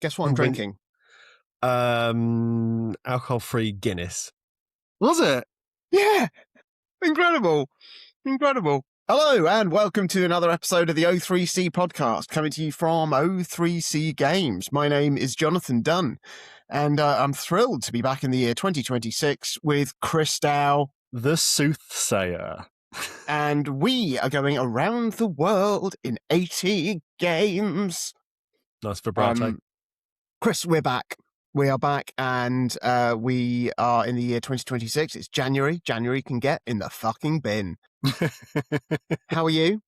Guess what I'm drinking? Alcohol-free Guinness. Was it? Yeah. Incredible. Hello and welcome to another episode of the O3C podcast, coming to you from O3C Games. My name is Jonathan Dunn, and I'm thrilled to be back in the year 2026 with Chris Dow, the Soothsayer. And we are going around the world in 80 games. Nice vibrato. Chris, we're back. We are back, and we are in the year 2026. It's January. January can get in the fucking bin. How are you?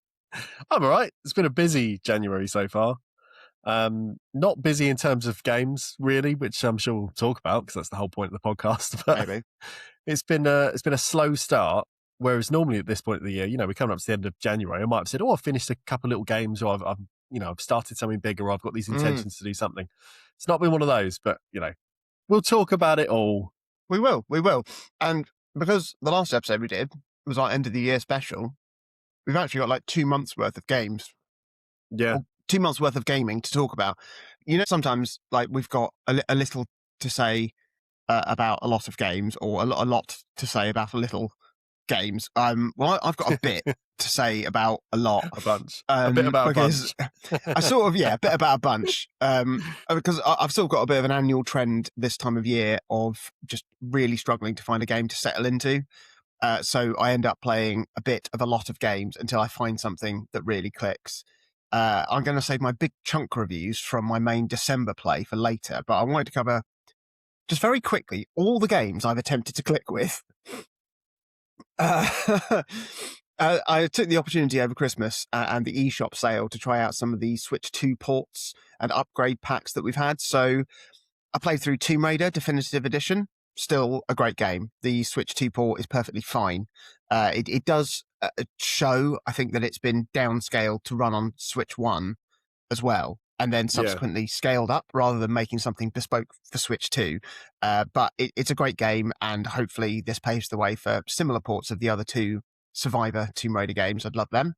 I'm all right. It's been a busy January so far. Not busy in terms of games, really, which I'm sure we'll talk about because that's the whole point of the podcast. But maybe it's been a slow start. Whereas normally at this point of the year, we're coming up to the end of January, I might have said, I've finished a couple of little games, or I've started something bigger, or I've got these intentions to do something. It's not been one of those, but we'll talk about it all. We will. And because the last episode we did was our end of the year special, we've actually got like 2 months worth of games. Yeah. 2 months worth of gaming to talk about. Sometimes like we've got a little to say about a lot of games, or a lot to say about a little games. Well, I've got a bit to say about a lot. A bunch. A bit about a bunch. I sort of, a bit about a bunch. Because I've still got a bit of an annual trend this time of year of just really struggling to find a game to settle into. So I end up playing a lot of games until I find something that really clicks. I'm going to save my big chunk reviews from my main December play for later, but I wanted to cover just very quickly all the games I've attempted to click with. I took the opportunity over Christmas and the eShop sale to try out some of the Switch 2 ports and upgrade packs that we've had. So I played through Tomb Raider Definitive Edition. Still a great game. The Switch 2 port is perfectly fine. It does show, I think, that it's been downscaled to run on Switch 1 as well, and then subsequently scaled up rather than making something bespoke for Switch 2. But it's a great game, and hopefully this paves the way for similar ports of the other two Survivor Tomb Raider games. I'd love them.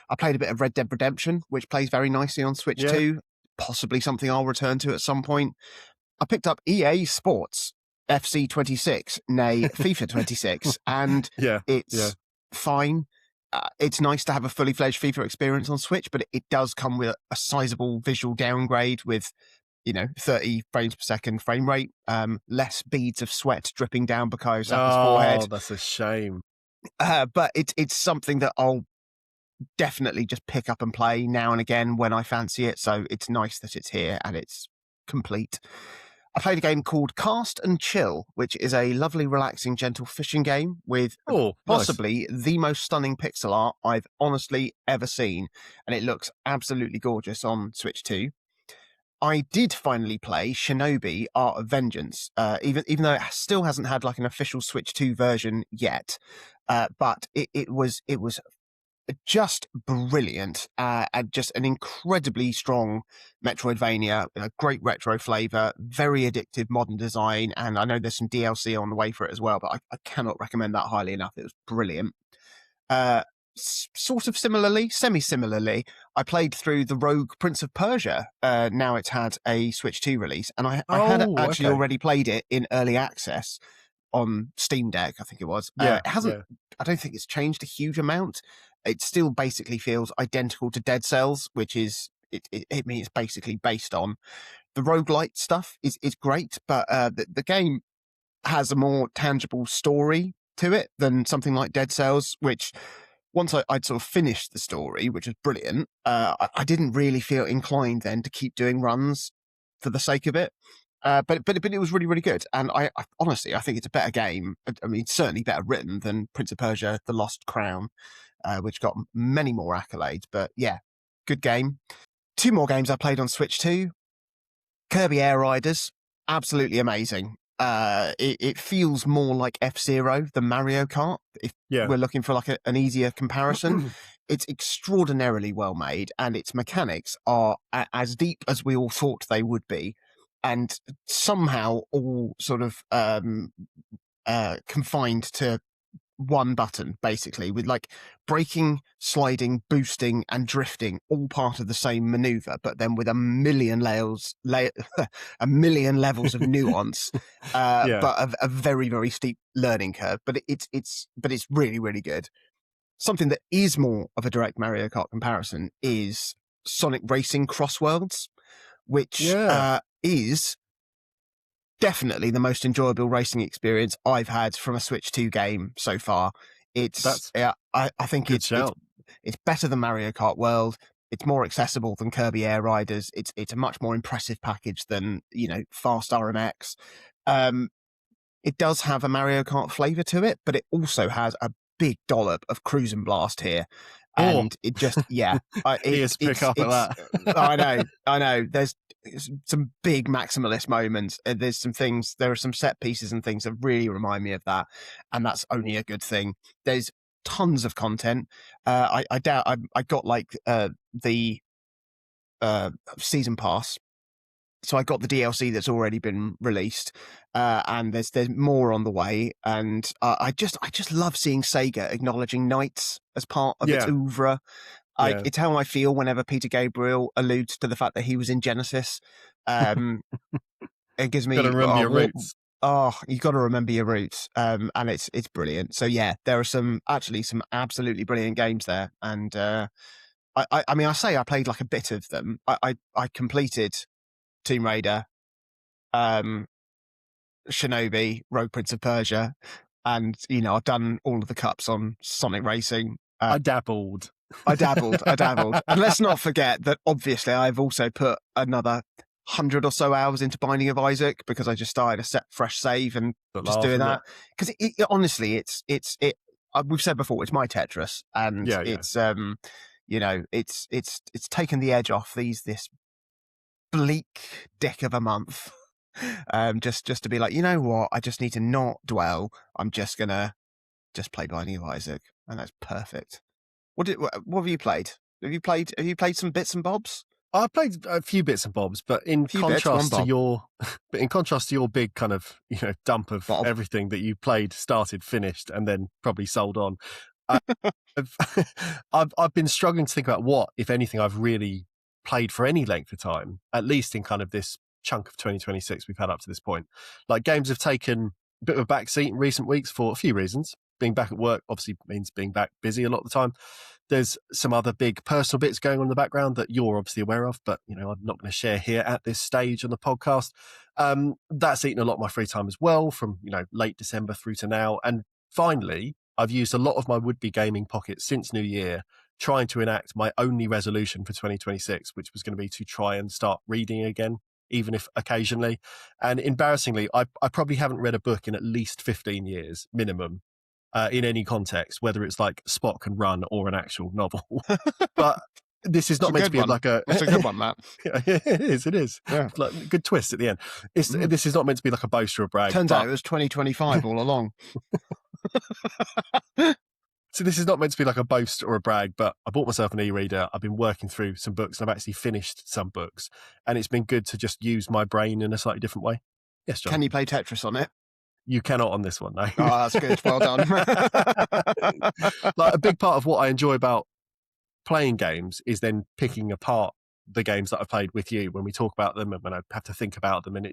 I played a bit of Red Dead Redemption, which plays very nicely on Switch 2. Possibly something I'll return to at some point. I picked up EA Sports FC 26, nay FIFA 26, and it's fine. It's nice to have a fully fledged FIFA experience on Switch, but it does come with a sizable visual downgrade with 30 frames per second frame rate, less beads of sweat dripping down Bukayo Saka's forehead. Oh, that's a shame. But it's something that I'll definitely just pick up and play now and again when I fancy it. So it's nice that it's here and it's complete. I played a game called Cast and Chill, which is a lovely, relaxing, gentle fishing game with possibly the most stunning pixel art I've honestly ever seen. And it looks absolutely gorgeous on Switch 2. I did finally play Shinobi Art of Vengeance, even though it still hasn't had like an official Switch 2 version yet. But it was just brilliant, and just an incredibly strong Metroidvania, a great retro flavor, very addictive modern design, and I know there's some DLC on the way for it as well, but I cannot recommend that highly enough. It was brilliant. Sort of semi-similarly, I played through the Rogue Prince of Persia. Now it's had a Switch 2 release, and I had actually already played it in early access on Steam Deck, I think it was. It hasn't. I don't think it's changed a huge amount. It still basically feels identical to Dead Cells, which is it's basically based on the roguelite stuff. Is great, but the game has a more tangible story to it than something like Dead Cells, which once I'd sort of finished the story, which was brilliant, I didn't really feel inclined then to keep doing runs for the sake of it. But it was really, really good. And I honestly, I think it's a better game. I mean, certainly better written than Prince of Persia, The Lost Crown, which got many more accolades. But yeah, good game. 2 more games I played on Switch 2. Kirby Air Riders, absolutely amazing. It feels more like F-Zero than Mario Kart, if we're looking for like an easier comparison. It's extraordinarily well made, and its mechanics are as deep as we all thought they would be, and somehow all sort of confined to one button, basically, with like braking, sliding, boosting, and drifting all part of the same maneuver, but then with a million levels of nuance, but a very, very steep learning curve. But it's really, really good. Something that is more of a direct Mario Kart comparison is Sonic Racing Cross Worlds, which is definitely the most enjoyable racing experience I've had from a Switch 2 game so far. I think it's better than Mario Kart World. It's more accessible than Kirby Air Riders. It's a much more impressive package than, Fast RMX. It does have a Mario Kart flavor to it, but it also has a big dollop of Cruise and Blast here. And it just, pick up at that. I know. There's some big maximalist moments. There are some set pieces and things that really remind me of that. And that's only a good thing. There's tons of content. I doubt I got like the season pass. So I got the DLC that's already been released, and there's more on the way. And I just love seeing Sega acknowledging Knights as part of its oeuvre. It's how I feel whenever Peter Gabriel alludes to the fact that he was in Genesis. It gives me gotta remember your roots. You got to remember your roots, and it's brilliant. So yeah, there are some absolutely brilliant games there, and I say I played like a bit of them. I completed Tomb Raider, Shinobi, Rogue Prince of Persia, and I've done all of the cups on Sonic Racing. I dabbled. And let's not forget that obviously I've also put another 100 or so hours into Binding of Isaac because I just started a fresh save and just doing that. Because honestly, we've said before, it's my Tetris, and it's taken the edge off this bleak dick of a month, just to be like, you know what, I just need to not dwell. I'm just gonna play Binding of Isaac, and that's perfect. What have you played? Have you played some bits and bobs? I played a few bits and bobs, but in contrast to your big kind of dump of everything that you played, started, finished, and then probably sold on, I've been struggling to think about what, if anything, I've really played for any length of time, at least in kind of this chunk of 2026 we've had up to this point. Like, games have taken a bit of a backseat in recent weeks for a few reasons. Being back at work obviously means being back busy a lot of the time. There's some other big personal bits going on in the background that you're obviously aware of, but I'm not going to share here at this stage on the podcast. That's eaten a lot of my free time as well, from late December through to now. And finally, I've used a lot of my would-be gaming pocket since New Year, trying to enact my only resolution for 2026, which was going to be to try and start reading again, even if occasionally. And embarrassingly, I probably haven't read a book in at least 15 years minimum, in any context, whether it's like Spot Can Run or an actual novel. But this is not meant to be like a... It's a good one, Matt. It is. Yeah. Like, good twist at the end. This is not meant to be like a boast or a brag. Turns out it was 2025 all along. So this is not meant to be like a boast or a brag, but I bought myself an e-reader. I've been working through some books, and I've actually finished some books, and it's been good to just use my brain in a slightly different way. Yes, John. Can you play Tetris on it? You cannot on this one, no. Oh, that's good. Well done. Like, a big part of what I enjoy about playing games is then picking apart the games that I've played with you when we talk about them and when I have to think about them. And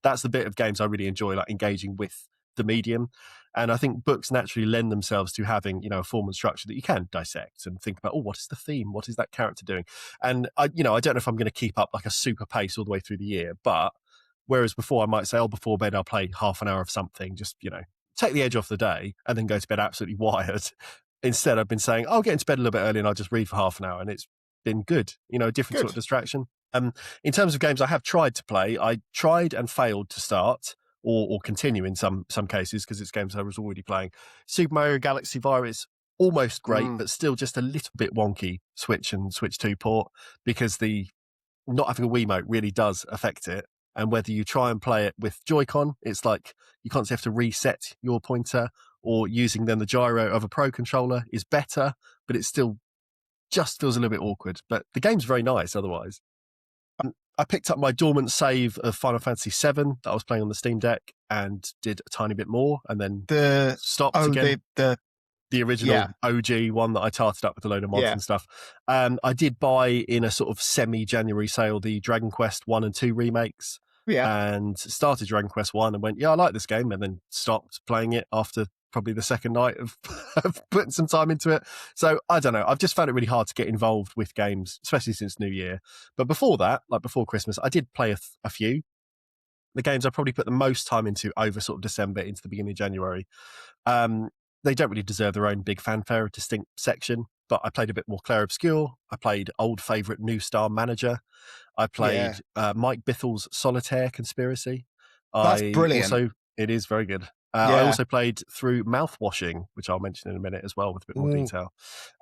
that's the bit of games I really enjoy, like engaging with the medium. And I think books naturally lend themselves to having, a form and structure that you can dissect and think about, what is the theme? What is that character doing? And I don't know if I'm going to keep up like a super pace all the way through the year, but whereas before I might say, before bed, I'll play half an hour of something, just, take the edge off the day and then go to bed absolutely wired. Instead, I've been saying, I'll get into bed a little bit early and I'll just read for half an hour. And it's been good, a different sort of distraction. In terms of games I have tried to play, I tried and failed to start or continue in some cases, because it's games I was already playing. Super Mario Galaxy Virus, almost great, but still just a little bit wonky Switch and Switch 2 port, because the not having a Wiimote really does affect it. And whether you try and play it with Joy-Con, it's like you constantly have to reset your pointer, or using then the gyro of a Pro controller is better, but it still just feels a little bit awkward. But the game's very nice otherwise. I picked up my dormant save of Final Fantasy VII that I was playing on the Steam Deck and did a tiny bit more, and then stopped again. The the original OG one that I tarted up with a load of mods and stuff. I did buy in a sort of semi-January sale the Dragon Quest 1 and 2 remakes. And started Dragon Quest 1 and went, I like this game, and then stopped playing it after probably the second night of putting some time into it. So I don't know. I've just found it really hard to get involved with games, especially since New Year. But before that, like before Christmas, I did play a few. The games I probably put the most time into over sort of December into the beginning of January. They don't really deserve their own big fanfare or distinct section, but I played a bit more Clair Obscur. I played old favourite New Star Manager. I played Mike Bithel's Solitaire Conspiracy. That's brilliant. It is very good. I also played through Mouthwashing, which I'll mention in a minute as well with a bit more detail.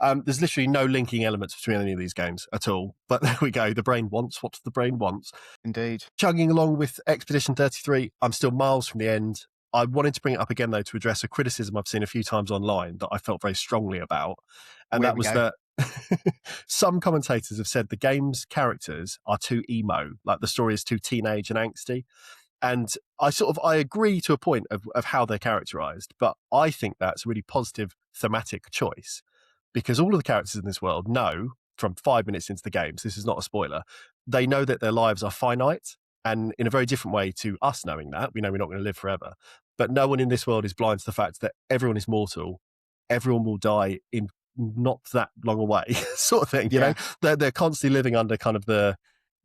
There's literally no linking elements between any of these games at all. But there we go. The brain wants what the brain wants. Indeed. Chugging along with Expedition 33, I'm still miles from the end. I wanted to bring it up again, though, to address a criticism I've seen a few times online that I felt very strongly about. And that was that some commentators have said the game's characters are too emo, like the story is too teenage and angsty. And I agree to a point of how they're characterized, but I think that's a really positive thematic choice because all of the characters in this world know from 5 minutes into the game, so this is not a spoiler, they know that their lives are finite, and in a very different way to us knowing that. We know we're not going to live forever, but no one in this world is blind to the fact that everyone is mortal, everyone will die in not that long away sort of thing. You know, they're constantly living under kind of the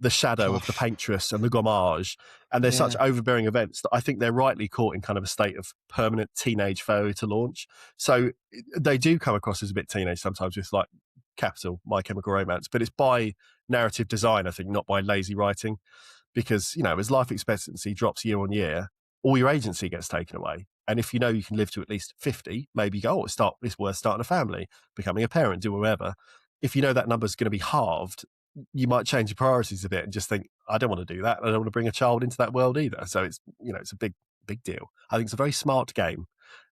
shadow of the paintress and the gommage, and there's such overbearing events that I think they're rightly caught in kind of a state of permanent teenage failure to launch. So they do come across as a bit teenage sometimes with like capital My Chemical Romance, but it's by narrative design, I think, not by lazy writing, because, you know, as life expectancy drops year on year, all your agency gets taken away. And if you know you can live to at least 50, maybe go, it's worth starting a family, becoming a parent, do whatever. If you know that number's going to be halved, you might change your priorities a bit and just think, I don't want to do that. I don't want to bring a child into that world either. So it's, you know, it's a big deal. I think it's a very smart game.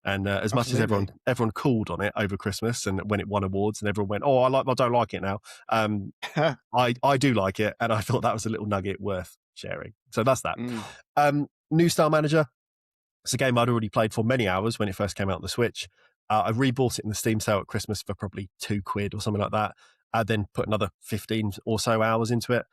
And as much as everyone called on it over Christmas and when it won awards and everyone went, I don't like it now. I do like it. And I thought that was a little nugget worth sharing. So that's that. New Star Manager. It's a game I'd already played for many hours when it first came out on the Switch. I rebought it in the Steam sale at Christmas for probably £2 or something like that. I then put another 15 or so hours into it.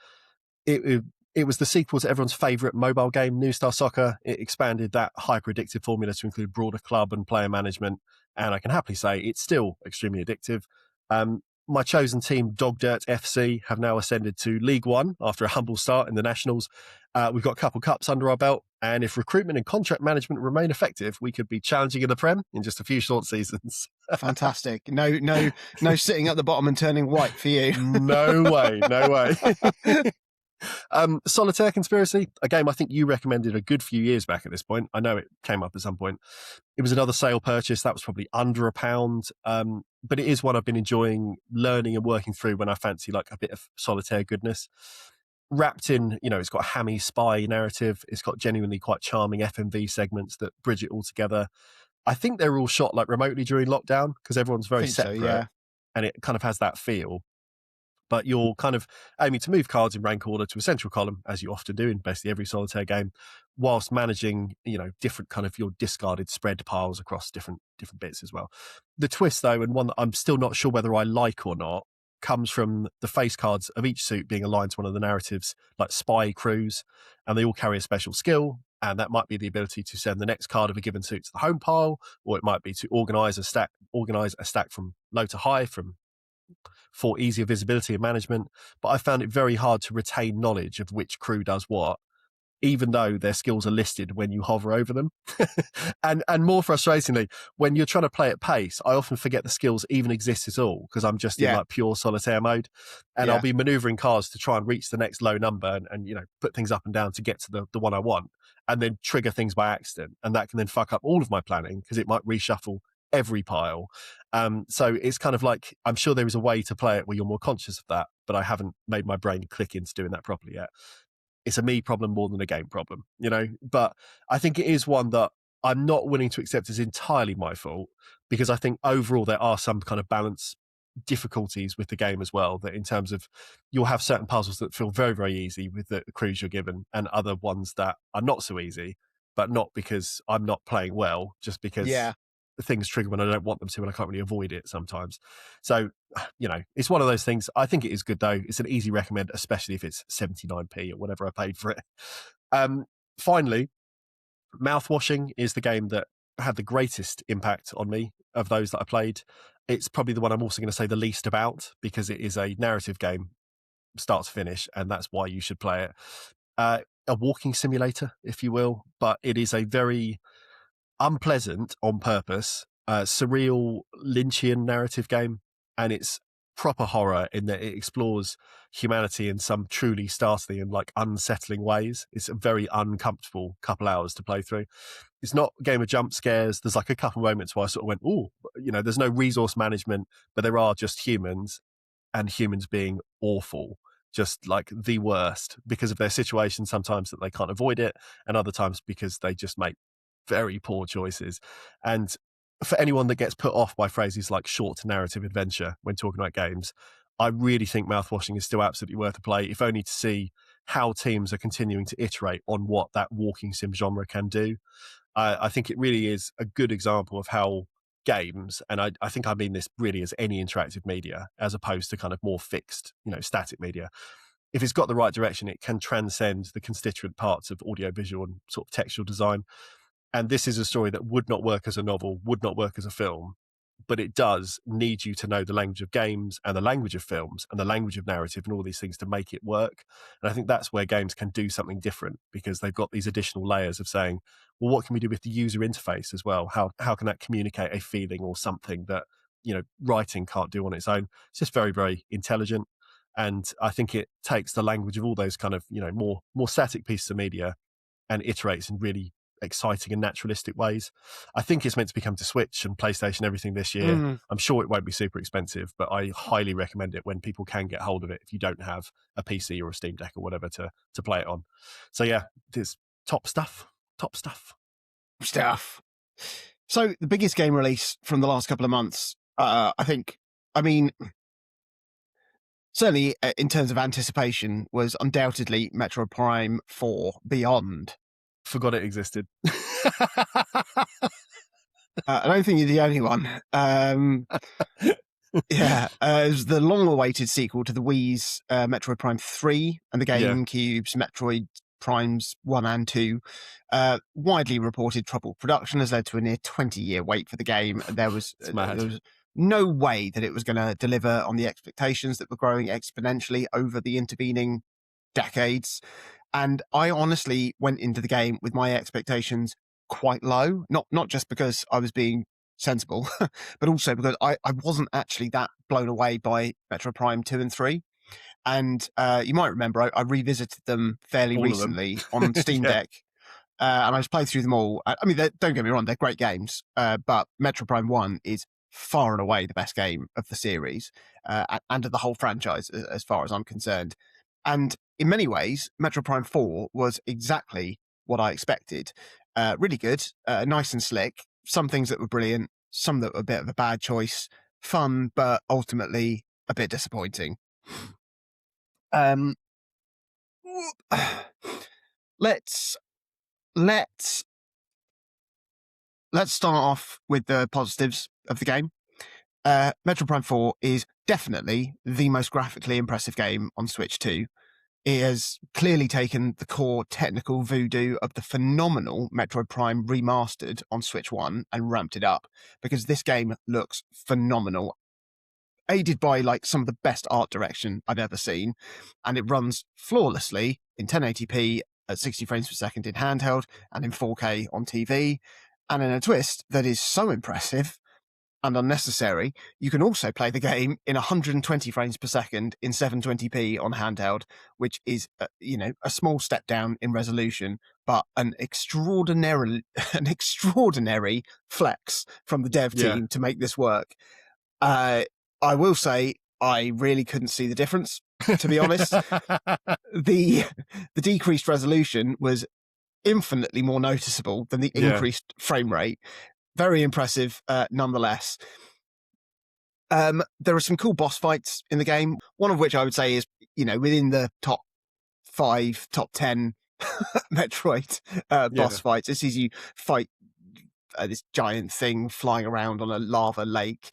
It was the sequel to everyone's favourite mobile game, New Star Soccer. It expanded that hyper-addictive formula to include broader club and player management, and I can happily say it's still extremely addictive. My chosen team, Dog Dirt FC, have now ascended to League One after a humble start in the Nationals. We've got a couple cups under our belt, and if recruitment and contract management remain effective, we could be challenging in the Prem in just a few short seasons. Fantastic. No sitting at the bottom and turning white for you. No way. Solitaire Conspiracy, a game I think you recommended a good few years back at this point. I know it came up at some point. It was another sale purchase. That was probably under £1. But it is one I've been enjoying learning and working through when I fancy like a bit of solitaire goodness. Wrapped in, you know, it's got a hammy spy narrative. It's got genuinely quite charming FMV segments that bridge it all together. I think they're all shot like remotely during lockdown because everyone's very separate, and it kind of has that feel. But you're kind of aiming to move cards in rank order to a central column, as you often do in basically every solitaire game, whilst managing, you know, different kind of your discarded spread piles across different bits as well. The twist, though, and one that I'm still not sure whether I like or not, comes from the face cards of each suit being aligned to one of the narratives, like spy crews, and they all carry a special skill. And that might be the ability to send the next card of a given suit to the home pile, or it might be to organize a stack from low to high, for easier visibility and management. But I found it very hard to retain knowledge of which crew does what, even though their skills are listed when you hover over them. and more frustratingly, when you're trying to play at pace, I often forget the skills even exist at all because I'm just in like pure solitaire mode. And I'll be maneuvering cards to try and reach the next low number and you know, put things up and down to get to the one I want, and then trigger things by accident. And that can then fuck up all of my planning because it might reshuffle every pile. So it's kind of like, I'm sure there is a way to play it where you're more conscious of that, but I haven't made my brain click into doing that properly yet. It's a me problem more than a game problem, you know, but I think it is one that I'm not willing to accept as entirely my fault, because I think overall there are some kind of balance difficulties with the game as well, that in terms of you'll have certain puzzles that feel very, very easy with the crews you're given and other ones that are not so easy, but not because I'm not playing well, just because things trigger when I don't want them to, and I can't really avoid it sometimes. So, it's one of those things. I think it is good though. It's an easy recommend, especially if it's 79p or whatever I paid for it. Finally, Mouthwashing is the game that had the greatest impact on me of those that I played. It's probably the one I'm also going to say the least about, because it is a narrative game, start to finish, and that's why you should play it. A walking simulator, if you will, but it is a very unpleasant on purpose, surreal Lynchian narrative game, and it's proper horror in that it explores humanity in some truly startling and like unsettling ways. It's a very uncomfortable couple hours to play through. It's not a game of jump scares. There's like a couple of moments where I sort of went, oh, there's no resource management, but there are just humans, and humans being awful, just like the worst because of their situation sometimes that they can't avoid it, and other times because they just make very poor choices. And for anyone that gets put off by phrases like short narrative adventure when talking about games, I really think Mouthwashing is still absolutely worth a play, if only to see how teams are continuing to iterate on what that walking sim genre can do. I think it really is a good example of how games, and I think I mean this really as any interactive media, as opposed to kind of more fixed, static media. If it's got the right direction, it can transcend the constituent parts of audiovisual and sort of textual design. And this is a story that would not work as a novel, would not work as a film, but it does need you to know the language of games and the language of films and the language of narrative and all these things to make it work. And I think that's where games can do something different, because they've got these additional layers of saying, well, what can we do with the user interface as well? How can that communicate a feeling or something that, writing can't do on its own? It's just very, very intelligent. And I think it takes the language of all those kind of, more static pieces of media and iterates in really exciting and naturalistic ways. I think it's meant to become to Switch and PlayStation everything this year. I'm sure it won't be super expensive, but I highly recommend it when people can get hold of it, if you don't have a PC or a Steam Deck or whatever to play it on. So yeah, it's top stuff. So the biggest game release from the last couple of months, certainly in terms of anticipation, was undoubtedly Metroid Prime 4 Beyond. Forgot it existed. I don't think you're the only one. It's the long-awaited sequel to the Wii's Metroid Prime 3 and the GameCube's Metroid Primes 1 and 2. Widely reported troubled production has led to a near 20-year wait for the game. There was no way that it was going to deliver on the expectations that were growing exponentially over the intervening decades. And I honestly went into the game with my expectations quite low, not just because I was being sensible, but also because I wasn't actually that blown away by Metroid Prime 2 and 3. And you might remember I revisited them fairly recently on Steam Deck. And I just played through them all. I mean, don't get me wrong, they're great games, but Metroid Prime 1 is far and away the best game of the series and of the whole franchise, as far as I'm concerned. And in many ways, Metroid Prime 4 was exactly what I expected. Really good, nice and slick. Some things that were brilliant, some that were a bit of a bad choice. Fun, but ultimately a bit disappointing. Let's start off with the positives of the game. Metroid Prime 4 is definitely the most graphically impressive game on Switch 2. It has clearly taken the core technical voodoo of the phenomenal Metroid Prime Remastered on Switch 1 and ramped it up, because this game looks phenomenal, aided by like some of the best art direction I've ever seen, and it runs flawlessly in 1080p at 60 frames per second in handheld and in 4K on TV. And in a twist that is so impressive and unnecessary, you can also play the game in 120 frames per second in 720p on handheld, which is, a small step down in resolution, but an extraordinary flex from the dev team to make this work. I will say I really couldn't see the difference, to be honest. The decreased resolution was infinitely more noticeable than the increased frame rate. Very impressive, nonetheless. There are some cool boss fights in the game, one of which I would say is, within the top 5, top 10 Metroid boss fights. It sees you fight this giant thing flying around on a lava lake.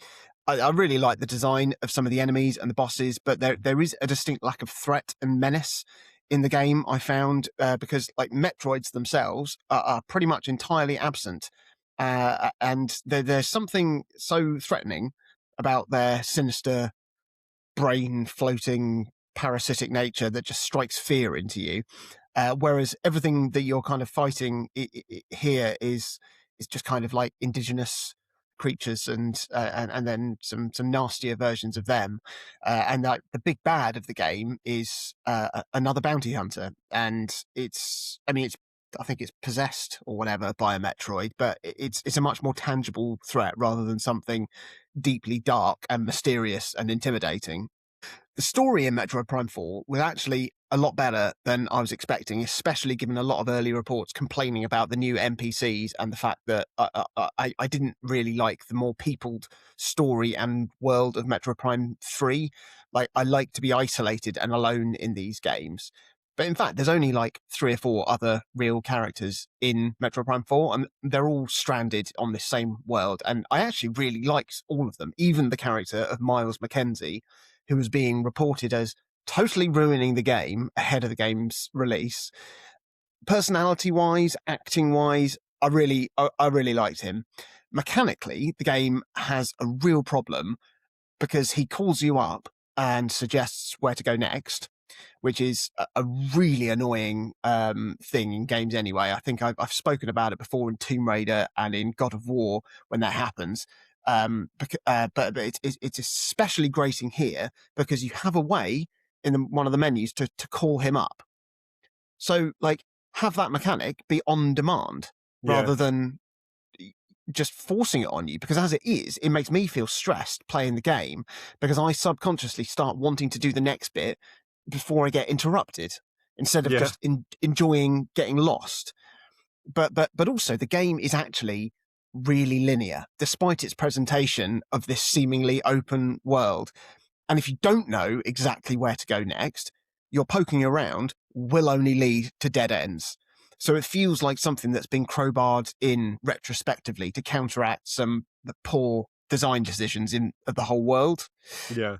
I really like the design of some of the enemies and the bosses, but there is a distinct lack of threat and menace in the game, I found, because like Metroids themselves are pretty much entirely absent. And there's something so threatening about their sinister brain floating parasitic nature that just strikes fear into you. Whereas everything that you're kind of fighting here is just kind of like indigenous creatures and then some nastier versions of them. And like the big bad of the game is another bounty hunter, and I think it's possessed or whatever by a Metroid, but it's a much more tangible threat rather than something deeply dark and mysterious and intimidating. The story in Metroid Prime 4 was actually a lot better than I was expecting, especially given a lot of early reports complaining about the new NPCs and the fact that I didn't really like the more peopled story and world of Metroid Prime 3. Like, I like to be isolated and alone in these games. But in fact, there's only like 3 or 4 other real characters in Metroid Prime 4, and they're all stranded on this same world. And I actually really liked all of them, even the character of Miles McKenzie, who was being reported as totally ruining the game ahead of the game's release. Personality-wise, acting-wise, I really liked him. Mechanically, the game has a real problem because he calls you up and suggests where to go next, which is a really annoying thing in games anyway. I think I've spoken about it before in Tomb Raider and in God of War when that happens. But it's especially grating here because you have a way in one of the menus to call him up. So, like, have that mechanic be on demand rather than just forcing it on you, because as it is, it makes me feel stressed playing the game because I subconsciously start wanting to do the next bit before I get interrupted instead of just enjoying getting lost. But also the game is actually really linear, despite its presentation of this seemingly open world. And if you don't know exactly where to go next, your poking around will only lead to dead ends. So it feels like something that's been crowbarred in retrospectively to counteract some the poor design decisions of the whole world. Yeah.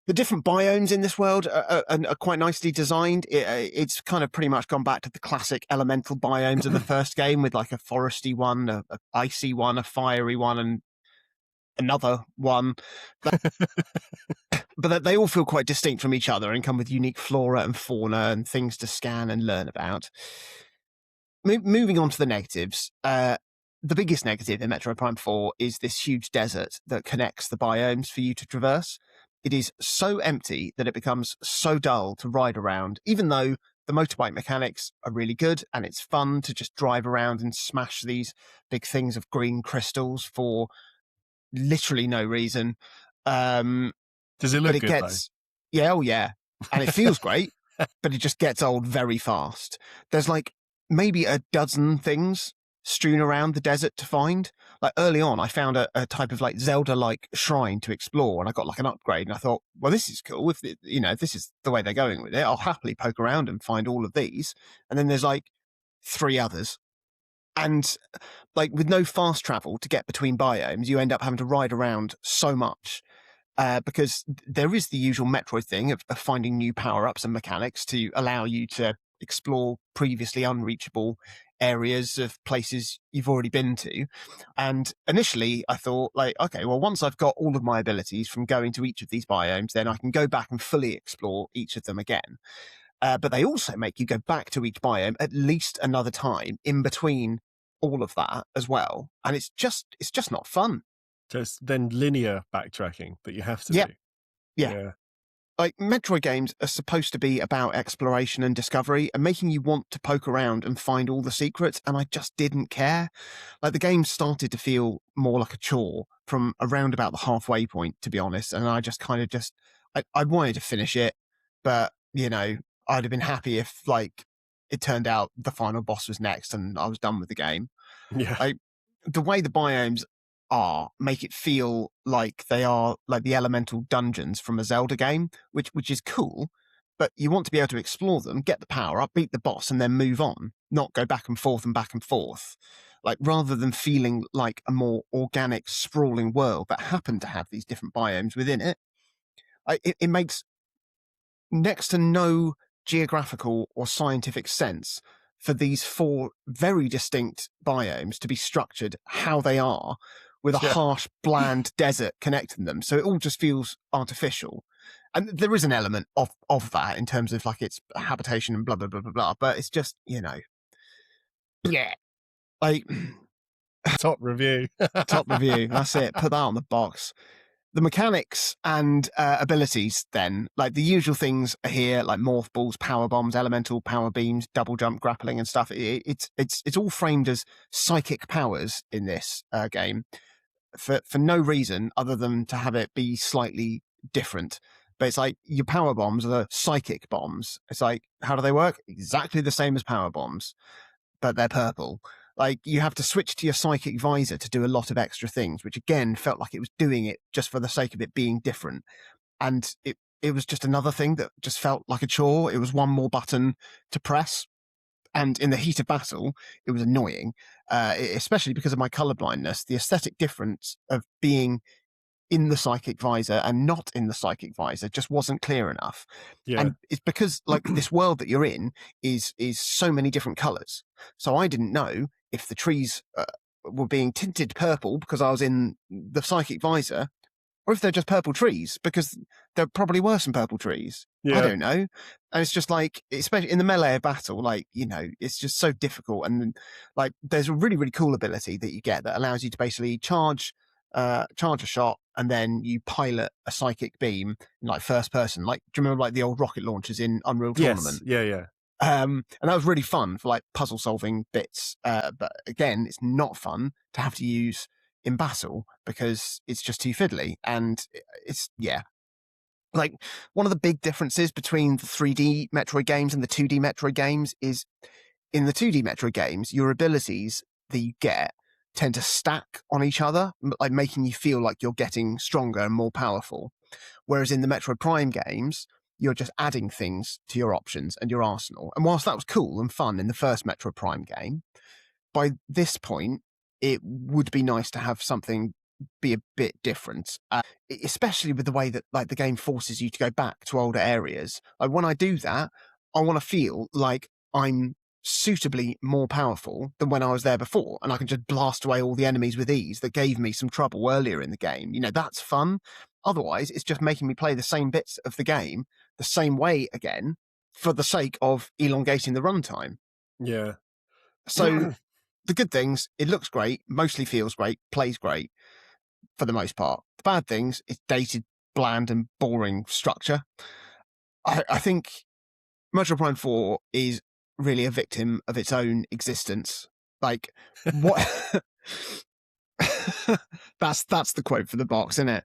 The different biomes in this world are quite nicely designed. It's kind of pretty much gone back to the classic elemental biomes of the first game, with like a foresty one, a icy one, a fiery one, and another one. But they all feel quite distinct from each other and come with unique flora and fauna and things to scan and learn about. Moving on to the negatives, the biggest negative in Metroid Prime 4 is this huge desert that connects the biomes for you to traverse. It is so empty that it becomes so dull to ride around, even though the motorbike mechanics are really good and it's fun to just drive around and smash these big things of green crystals for literally no reason. Does it look good, though? Yeah, oh yeah. And it feels great, but it just gets old very fast. There's like maybe a dozen things strewn around the desert to find. Like early on, I found a type of like Zelda-like shrine to explore, and I got like an upgrade, and I thought, well, this is cool. If this is the way they're going with it, I'll happily poke around and find all of these. And then there's like 3 others. And like with no fast travel to get between biomes, you end up having to ride around so much. Because there is the usual Metroid thing of finding new power-ups and mechanics to allow you to explore previously unreachable areas of places you've already been to. And initially I thought, like, okay, well, once I've got all of my abilities from going to each of these biomes, then I can go back and fully explore each of them again. But they also make you go back to each biome at least another time in between all of that as well. And it's just not fun. So it's then linear backtracking that you have to do. Yeah. Like, Metroid games are supposed to be about exploration and discovery and making you want to poke around and find all the secrets, and I just didn't care. Like, the game started to feel more like a chore from around about the halfway point, to be honest, and I just kind of I wanted to finish it, but, I'd have been happy if, like, it turned out the final boss was next and I was done with the game. Yeah. Like, the way the biomes make it feel like they are like the elemental dungeons from a Zelda game, which is cool, but you want to be able to explore them, get the power up, beat the boss, and then move on, not go back and forth and back and forth. Like, rather than feeling like a more organic, sprawling world that happened to have these different biomes within it, it makes next to no geographical or scientific sense for these 4 very distinct biomes to be structured how they are, with a harsh, bland desert connecting them. So it all just feels artificial. And there is an element of that in terms of like its habitation and blah, blah, blah, blah, blah. But it's just, yeah. Like, top review. top review. That's it. Put that on the box. The mechanics and abilities, then, like the usual things are here, like morph balls, power bombs, elemental power beams, double jump, grappling, and stuff. It's all framed as psychic powers in this game for no reason other than to have it be slightly different. But it's like your power bombs are psychic bombs. It's like, how do they work? Exactly the same as power bombs, but they're purple. Like, you have to switch to your psychic visor to do a lot of extra things, which again felt like it was doing it just for the sake of it being different. And it was just another thing that just felt like a chore. It was one more button to press. And in the heat of battle, it was annoying, especially because of my colorblindness. The aesthetic difference of being in the psychic visor and not in the psychic visor just wasn't clear enough. Yeah. And it's because like this world that you're in is so many different colors. So I didn't know if the trees were being tinted purple because I was in the psychic visor, or if they're just purple trees because there probably were some purple trees. I don't know. And it's just like, especially in the melee of battle, like, it's just so difficult. And like, there's a really, really cool ability that you get that allows you to basically charge a shot, and then you pilot a psychic beam in like first person. Like, do you remember like the old rocket launchers in Unreal Tournament? Yeah. And that was really fun for like puzzle solving bits. But again, it's not fun to have to use in battle because it's just too fiddly. And it's, like, one of the big differences between the 3D Metroid games and the 2D Metroid games is in the 2D Metroid games, your abilities that you get tend to stack on each other, like making you feel like you're getting stronger and more powerful. Whereas in the Metroid Prime games, you're just adding things to your options and your arsenal. And whilst that was cool and fun in the first Metroid Prime game, by this point, it would be nice to have something be a bit different, especially with the way that like the game forces you to go back to older areas. Like, when I do that, I want to feel like I'm suitably more powerful than when I was there before, and I can just blast away all the enemies with ease that gave me some trouble earlier in the game. That's fun. Otherwise, it's just making me play the same bits of the game the same way again for the sake of elongating the runtime. Yeah. So the good things, it looks great, mostly feels great, plays great for the most part. The bad things, it's dated, bland, and boring structure. I think Metroid Prime 4 is really a victim of its own existence. Like, what? that's the quote for the box, isn't it?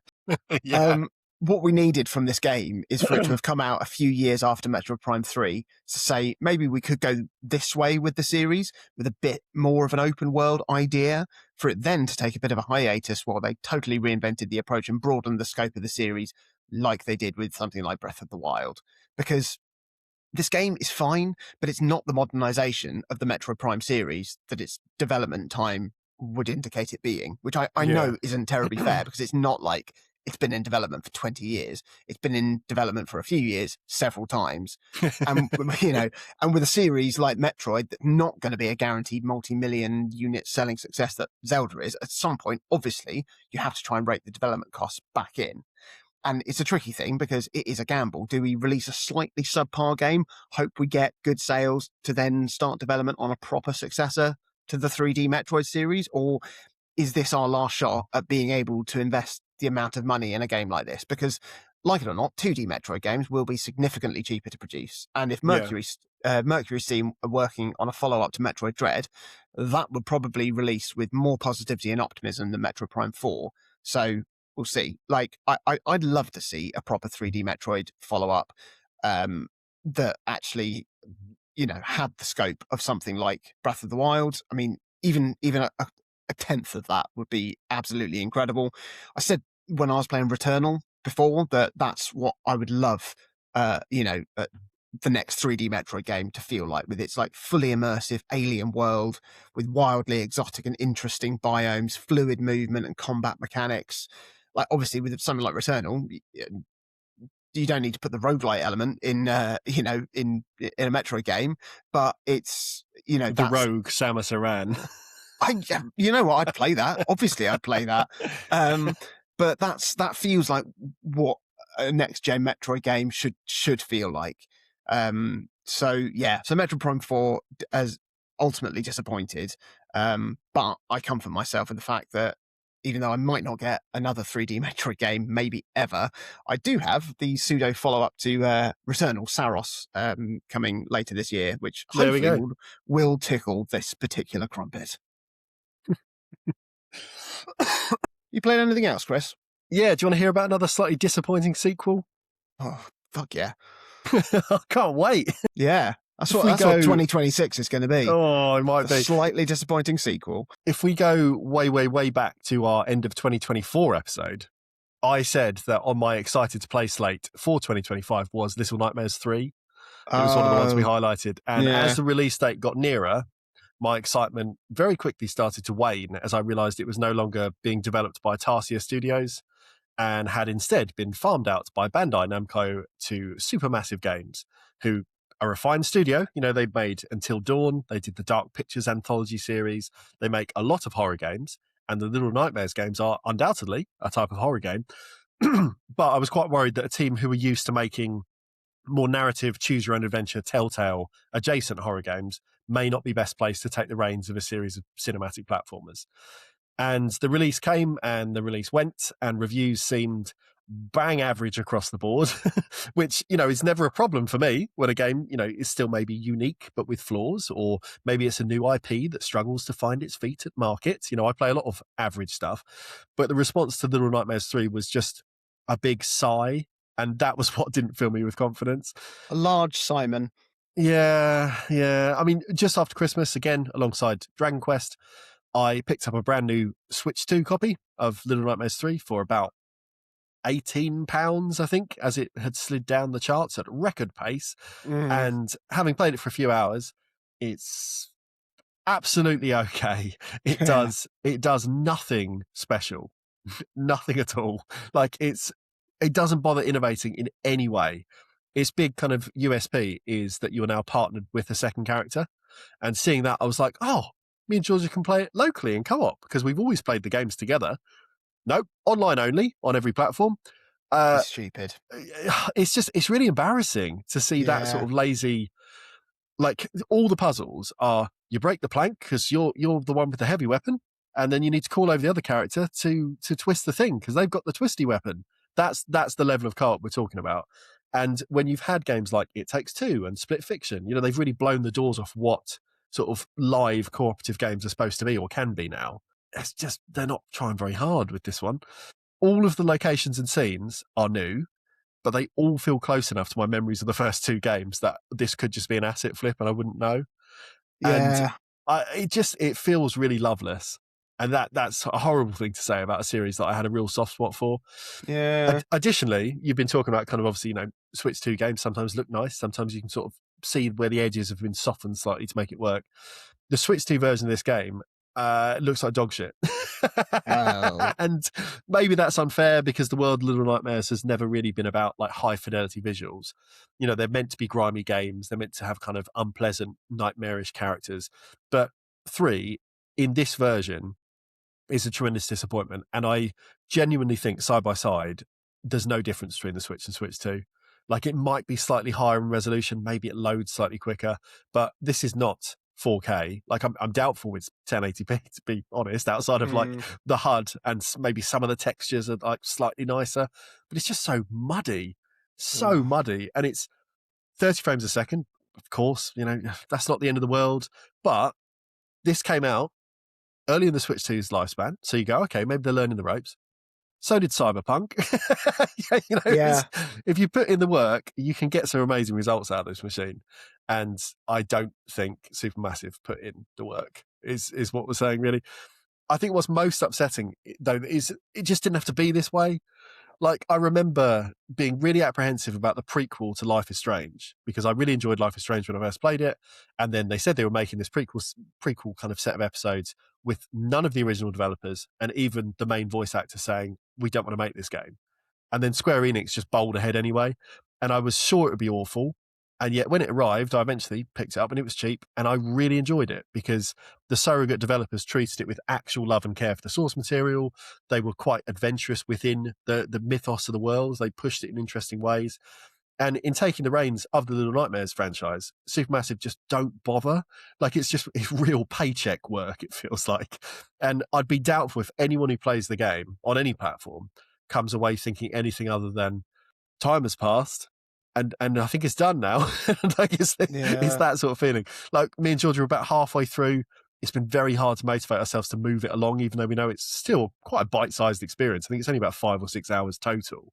Yeah. What we needed from this game is for it to have come out a few years after Metroid Prime 3 to say, maybe we could go this way with the series, with a bit more of an open world idea, for it then to take a bit of a hiatus while they totally reinvented the approach and broadened the scope of the series like they did with something like Breath of the Wild. Because this game is fine, but it's not the modernization of the Metroid Prime series that its development time would indicate it being, which I know isn't terribly fair, because it's not like it's been in development for 20 years. It's been in development for a few years, several times. And, and with a series like Metroid, that's not going to be a guaranteed multi-million unit selling success that Zelda is, at some point, obviously, you have to try and rake the development costs back in. And it's a tricky thing because it is a gamble. Do we release a slightly subpar game, hope we get good sales to then start development on a proper successor to the 3D Metroid series? Or is this our last shot at being able to invest the amount of money in a game like this? Because, like it or not, 2D Metroid games will be significantly cheaper to produce. And if Mercury's team are working on a follow-up to Metroid Dread, that would probably release with more positivity and optimism than Metroid Prime 4. So we'll see. Like, I'd love to see a proper 3D Metroid follow-up that actually, had the scope of something like Breath of the Wild. I mean, even a tenth of that would be absolutely incredible. I said when I was playing Returnal before that that's what I would love, the next 3D Metroid game to feel like, with its like fully immersive alien world with wildly exotic and interesting biomes, fluid movement and combat mechanics. Like obviously with something like Returnal, you don't need to put the roguelite element in, in a Metroid game, but it's, the rogue Samus Aran. You know what? I'd play that. Obviously, I'd play that. But that feels like what a next gen Metroid game should feel like. So Metroid Prime 4 has ultimately disappointed. But I comfort myself in the fact that even though I might not get another 3D Metroid game, maybe ever, I do have the pseudo follow-up to Returnal, Saros, coming later this year, which hopefully will tickle this particular crumpet. You played anything else, Chris? Yeah, do you want to hear about another slightly disappointing sequel? Oh, fuck yeah. I can't wait. Yeah. That's what 2026 is going to be. Oh, it might be. A slightly disappointing sequel. If we go way, way, way back to our end of 2024 episode, I said that on my excited to play slate for 2025 was Little Nightmares 3. It was one of the ones we highlighted. And as the release date got nearer, my excitement very quickly started to wane as I realized it was no longer being developed by Tarsier Studios and had instead been farmed out by Bandai Namco to Supermassive Games, who are a fine studio. They've made Until Dawn, they did the Dark Pictures anthology series, they make a lot of horror games, and the Little Nightmares games are undoubtedly a type of horror game. But I was quite worried that a team who were used to making more narrative, choose your own adventure, telltale, adjacent horror games may not be best placed to take the reins of a series of cinematic platformers. And the release came and the release went, and reviews seemed bang average across the board, which, is never a problem for me when a game, is still maybe unique, but with flaws, or maybe it's a new IP that struggles to find its feet at market. I play a lot of average stuff, but the response to Little Nightmares 3 was just a big sigh. And that was what didn't fill me with confidence. A large Simon. Yeah. I mean, just after Christmas, again, alongside Dragon Quest, I picked up a brand new Switch 2 copy of Little Nightmares 3 for about £18, I think, as it had slid down the charts at record pace. And having played it for a few hours, it's absolutely okay. It does nothing special, nothing at all. Like it doesn't bother innovating in any way. Its big kind of USP is that you're now partnered with a second character. And seeing that, I was like, oh, me and Georgia can play it locally in co-op because we've always played the games together. Nope, online only on every platform. It's stupid. It's really embarrassing to see that sort of lazy. Like all the puzzles are, you break the plank because you're the one with the heavy weapon, and then you need to call over the other character to twist the thing because they've got the twisty weapon. That's the level of co-op we're talking about. And when you've had games like It Takes Two and Split Fiction, they've really blown the doors off what sort of live cooperative games are supposed to be or can be now. It's just, they're not trying very hard with this one. All of the locations and scenes are new, but they all feel close enough to my memories of the first two games that this could just be an asset flip and I wouldn't know. Yeah. And it feels really loveless. And that's a horrible thing to say about a series that I had a real soft spot for. Yeah. Additionally, you've been talking about kind of obviously, Switch 2 games sometimes look nice. Sometimes you can sort of see where the edges have been softened slightly to make it work. The Switch 2 version of this game looks like dog shit. Oh. And maybe that's unfair because the world of Little Nightmares has never really been about like high fidelity visuals. They're meant to be grimy games. They're meant to have kind of unpleasant, nightmarish characters. But 3, in this version, is a tremendous disappointment. And I genuinely think side by side, there's no difference between the Switch and Switch 2. Like it might be slightly higher in resolution, maybe it loads slightly quicker, but this is not 4K. Like I'm doubtful it's 1080p to be honest, outside of like the HUD and maybe some of the textures are like slightly nicer, but it's just so muddy, and it's 30 frames a second. Of course, that's not the end of the world, but this came out early in the Switch 2's lifespan. So you go, okay, maybe they're learning the ropes. So did Cyberpunk. If you put in the work, you can get some amazing results out of this machine. And I don't think Supermassive put in the work, is what we're saying, really. I think what's most upsetting, though, is it just didn't have to be this way. Like, I remember being really apprehensive about the prequel to Life is Strange, because I really enjoyed Life is Strange when I first played it. And then they said they were making this prequel kind of set of episodes with none of the original developers and even the main voice actor saying, we don't want to make this game. And then Square Enix just bowled ahead anyway. And I was sure it would be awful. And yet when it arrived, I eventually picked it up and it was cheap. And I really enjoyed it because the surrogate developers treated it with actual love and care for the source material. They were quite adventurous within the mythos of the worlds. They pushed it in interesting ways. And in taking the reins of the Little Nightmares franchise, Supermassive just don't bother. Like, it's real paycheck work, it feels like. And I'd be doubtful if anyone who plays the game on any platform comes away thinking anything other than time has passed and I think it's done now. Like, it's that sort of feeling. Like, me and George are about halfway through. It's been very hard to motivate ourselves to move it along, even though we know it's still quite a bite-sized experience. I think it's only about 5 or 6 hours total.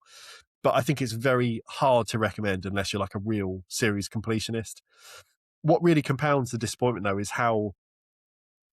But I think it's very hard to recommend unless you're like a real series completionist. What really compounds the disappointment, though, is how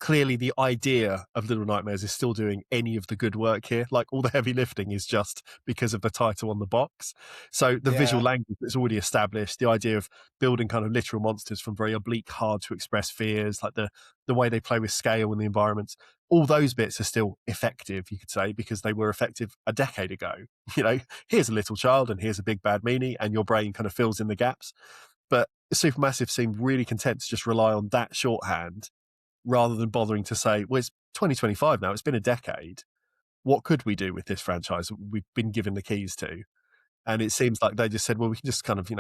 clearly the idea of Little Nightmares is still doing any of the good work here. Like, all the heavy lifting is just because of the title on the box. So the visual language that's already established, the idea of building kind of literal monsters from very oblique, hard to express fears, like the way they play with scale in the environments, all those bits are still effective, you could say, because they were effective a decade ago. You know, here's a little child and here's a big bad meanie, and your brain kind of fills in the gaps. But Supermassive seemed really content to just rely on that shorthand rather than bothering to say, well, it's 2025 now, it's been a decade. What could we do with this franchise we've been given the keys to? And it seems like they just said, well, we can just kind of,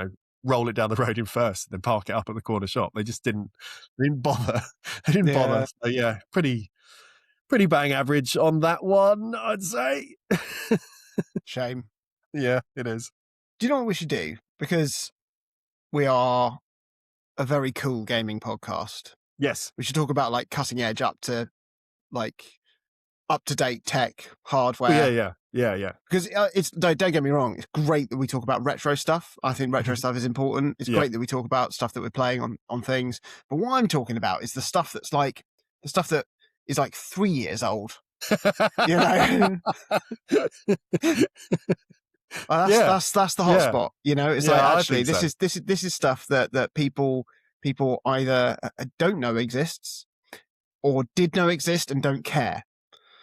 roll it down the road in first, then park it up at the corner shop. They just didn't bother. They didn't bother. So yeah, pretty bang average on that one, I'd say. Shame. Yeah, it is. Do you know what we should do? Because we are a very cool gaming podcast. Yes. We should talk about like cutting edge up to date tech hardware. Yeah. Because don't get me wrong, it's great that we talk about retro stuff. I think retro stuff is important. It's great that we talk about stuff that we're playing on things. But what I'm talking about is the stuff that is like 3 years old. You know? That's the hot spot. You know, it's like, actually this is stuff that people either don't know exists or did know exist and don't care.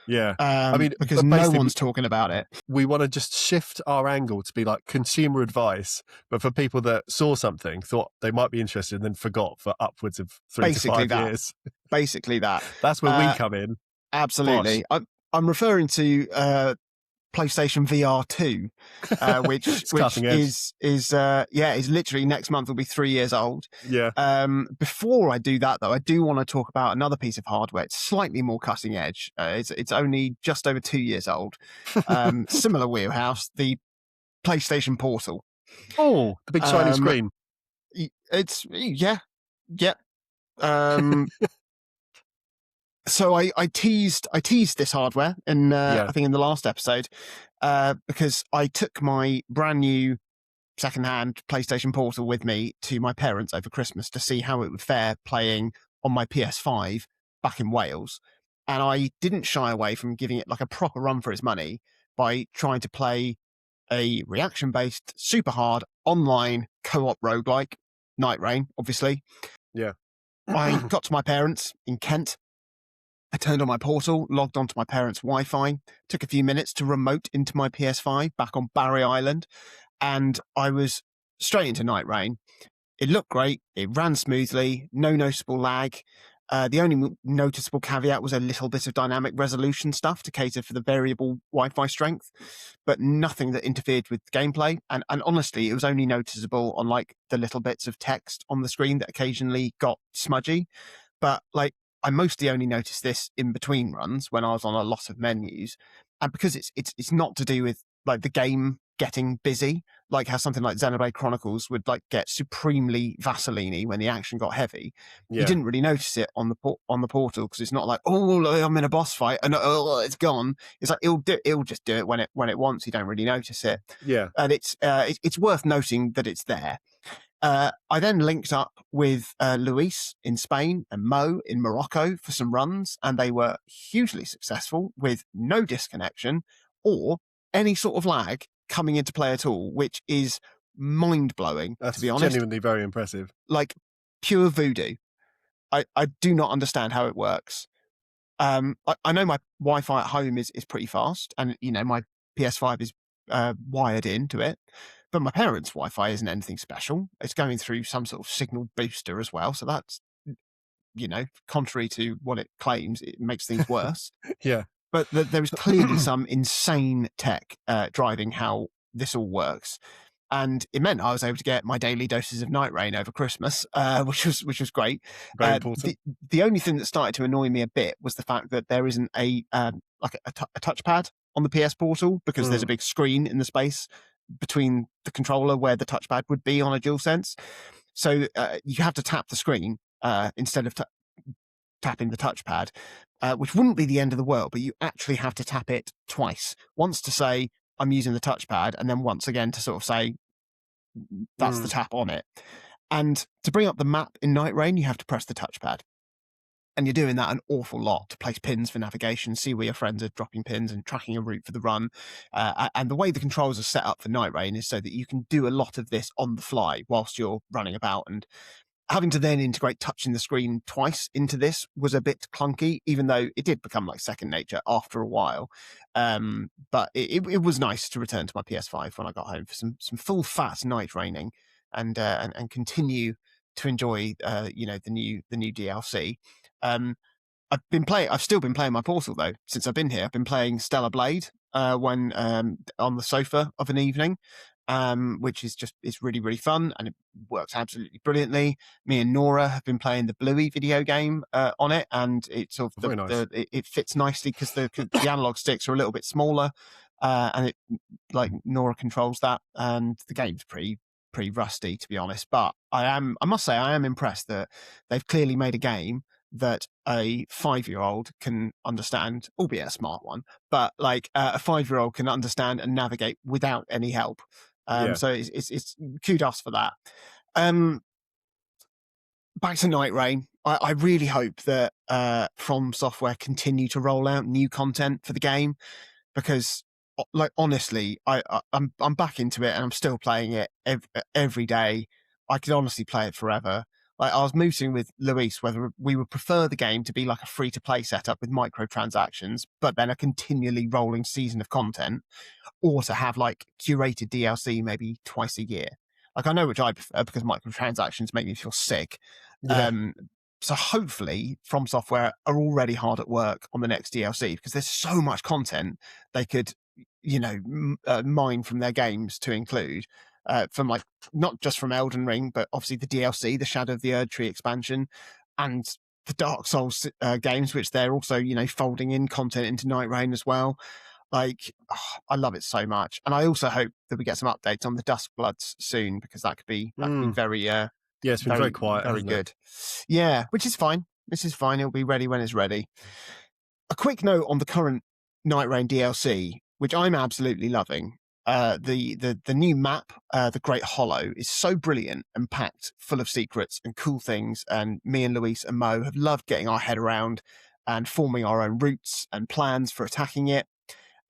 Yeah. I mean, because no one's talking about it. We want to just shift our angle to be like consumer advice, but for people that saw something, thought they might be interested, and then forgot for upwards of 3 to 5 years. Basically that. That's where we come in. Absolutely. I'm referring to PlayStation VR 2, which is literally next month will be 3 years old. Yeah. Before I do that, though, I do want to talk about another piece of hardware. It's slightly more cutting edge. It's only just over 2 years old. Similar wheelhouse, the PlayStation Portal. Oh, the big shiny screen. It's yeah. So I teased this hardware in I think in the last episode because I took my brand new secondhand PlayStation Portal with me to my parents over Christmas to see how it would fare playing on my PS5 back in Wales, and I didn't shy away from giving it like a proper run for its money by trying to play a reaction-based, super hard online co-op roguelike, Night Rain, obviously. Yeah. I got to my parents in Kent. I turned on my portal, logged onto my parents' Wi-Fi, took a few minutes to remote into my PS5 back on Barry Island, and I was straight into Night Rain. It looked great. It ran smoothly, no noticeable lag. The only noticeable caveat was a little bit of dynamic resolution stuff to cater for the variable Wi-Fi strength, but nothing that interfered with gameplay. And honestly, it was only noticeable on like the little bits of text on the screen that occasionally got smudgy. But like, I mostly only noticed this in between runs when I was on a lot of menus, and because it's not to do with like the game getting busy, like how something like Xenoblade Chronicles would like get supremely Vaseline-y when the action got heavy. You didn't really notice it on the portal because it's not like, oh, I'm in a boss fight and it's gone. It's like it'll just do it when it wants. You don't really notice it. Yeah, and it's worth noting that it's there. I then linked up with Luis in Spain and Mo in Morocco for some runs, and they were hugely successful with no disconnection or any sort of lag coming into play at all, which is mind-blowing, That's to be honest. genuinely very impressive. Like, pure voodoo. I do not understand how it works. I know my Wi-Fi at home is pretty fast, and my PS5 is wired into it, but my parents' Wi-Fi isn't anything special. It's going through some sort of signal booster as well, so that's contrary to what it claims, it makes things worse. Yeah. But there is clearly some insane tech driving how this all works. And it meant I was able to get my daily doses of Night Rain over Christmas, which was great. Very important. The only thing that started to annoy me a bit was the fact that there isn't a touchpad on the PS Portal, because there's a big screen in the space between the controller where the touchpad would be on a DualSense. So you have to tap the screen instead of tapping the touchpad, which wouldn't be the end of the world, but you actually have to tap it twice. Once to say, I'm using the touchpad, and then once again to sort of say, that's the tap on it. And to bring up the map in Night Rain, you have to press the touchpad. And you're doing that an awful lot to place pins for navigation, see where your friends are dropping pins and tracking a route for the run. And the way the controls are set up for Night Rain is so that you can do a lot of this on the fly whilst you're running about. And having to then integrate touching the screen twice into this was a bit clunky, even though it did become like second nature after a while. But it was nice to return to my PS5 when I got home for some full fat night raining, and continue to enjoy the new DLC. I've still been playing my Portal though since I've been here. I've been playing Stellar Blade when on the sofa of an evening. Which is it's really, really fun, and it works absolutely brilliantly. Me and Nora have been playing the Bluey video game on it, and it's sort of it fits nicely because the analog sticks are a little bit smaller, and it, like, Nora controls that, and the game's pretty rusty, to be honest. But I must say I am impressed that they've clearly made a game that a 5-year-old can understand, albeit a smart one, but like a 5-year-old can understand and navigate without any help. So it's kudos for that. Back to Night Rain. I really hope that From Software continue to roll out new content for the game, because, like, honestly, I'm back into it and I'm still playing it every day. I could honestly play it forever. Like, I was mooting with Luis whether we would prefer the game to be like a free-to-play setup with microtransactions, but then a continually rolling season of content, or to have like curated DLC maybe twice a year. Like, I know which I prefer, because microtransactions make me feel sick. Yeah. So hopefully From Software are already hard at work on the next DLC, because there's so much content they could, mine from their games to include. From, like, not just from Elden Ring, but obviously the DLC, the Shadow of the Erdtree expansion, and the Dark Souls games, which they're also, folding in content into Night Rain as well. Like, I love it so much, and I also hope that we get some updates on the Duskbloods soon, because that could be very it's been very quiet, very good. Yeah, which is fine. This is fine. It'll be ready when it's ready. A quick note on the current Night Rain DLC, which I'm absolutely loving. The new map, the Great Hollow, is so brilliant and packed full of secrets and cool things, and me and Luis and Mo have loved getting our head around and forming our own routes and plans for attacking it.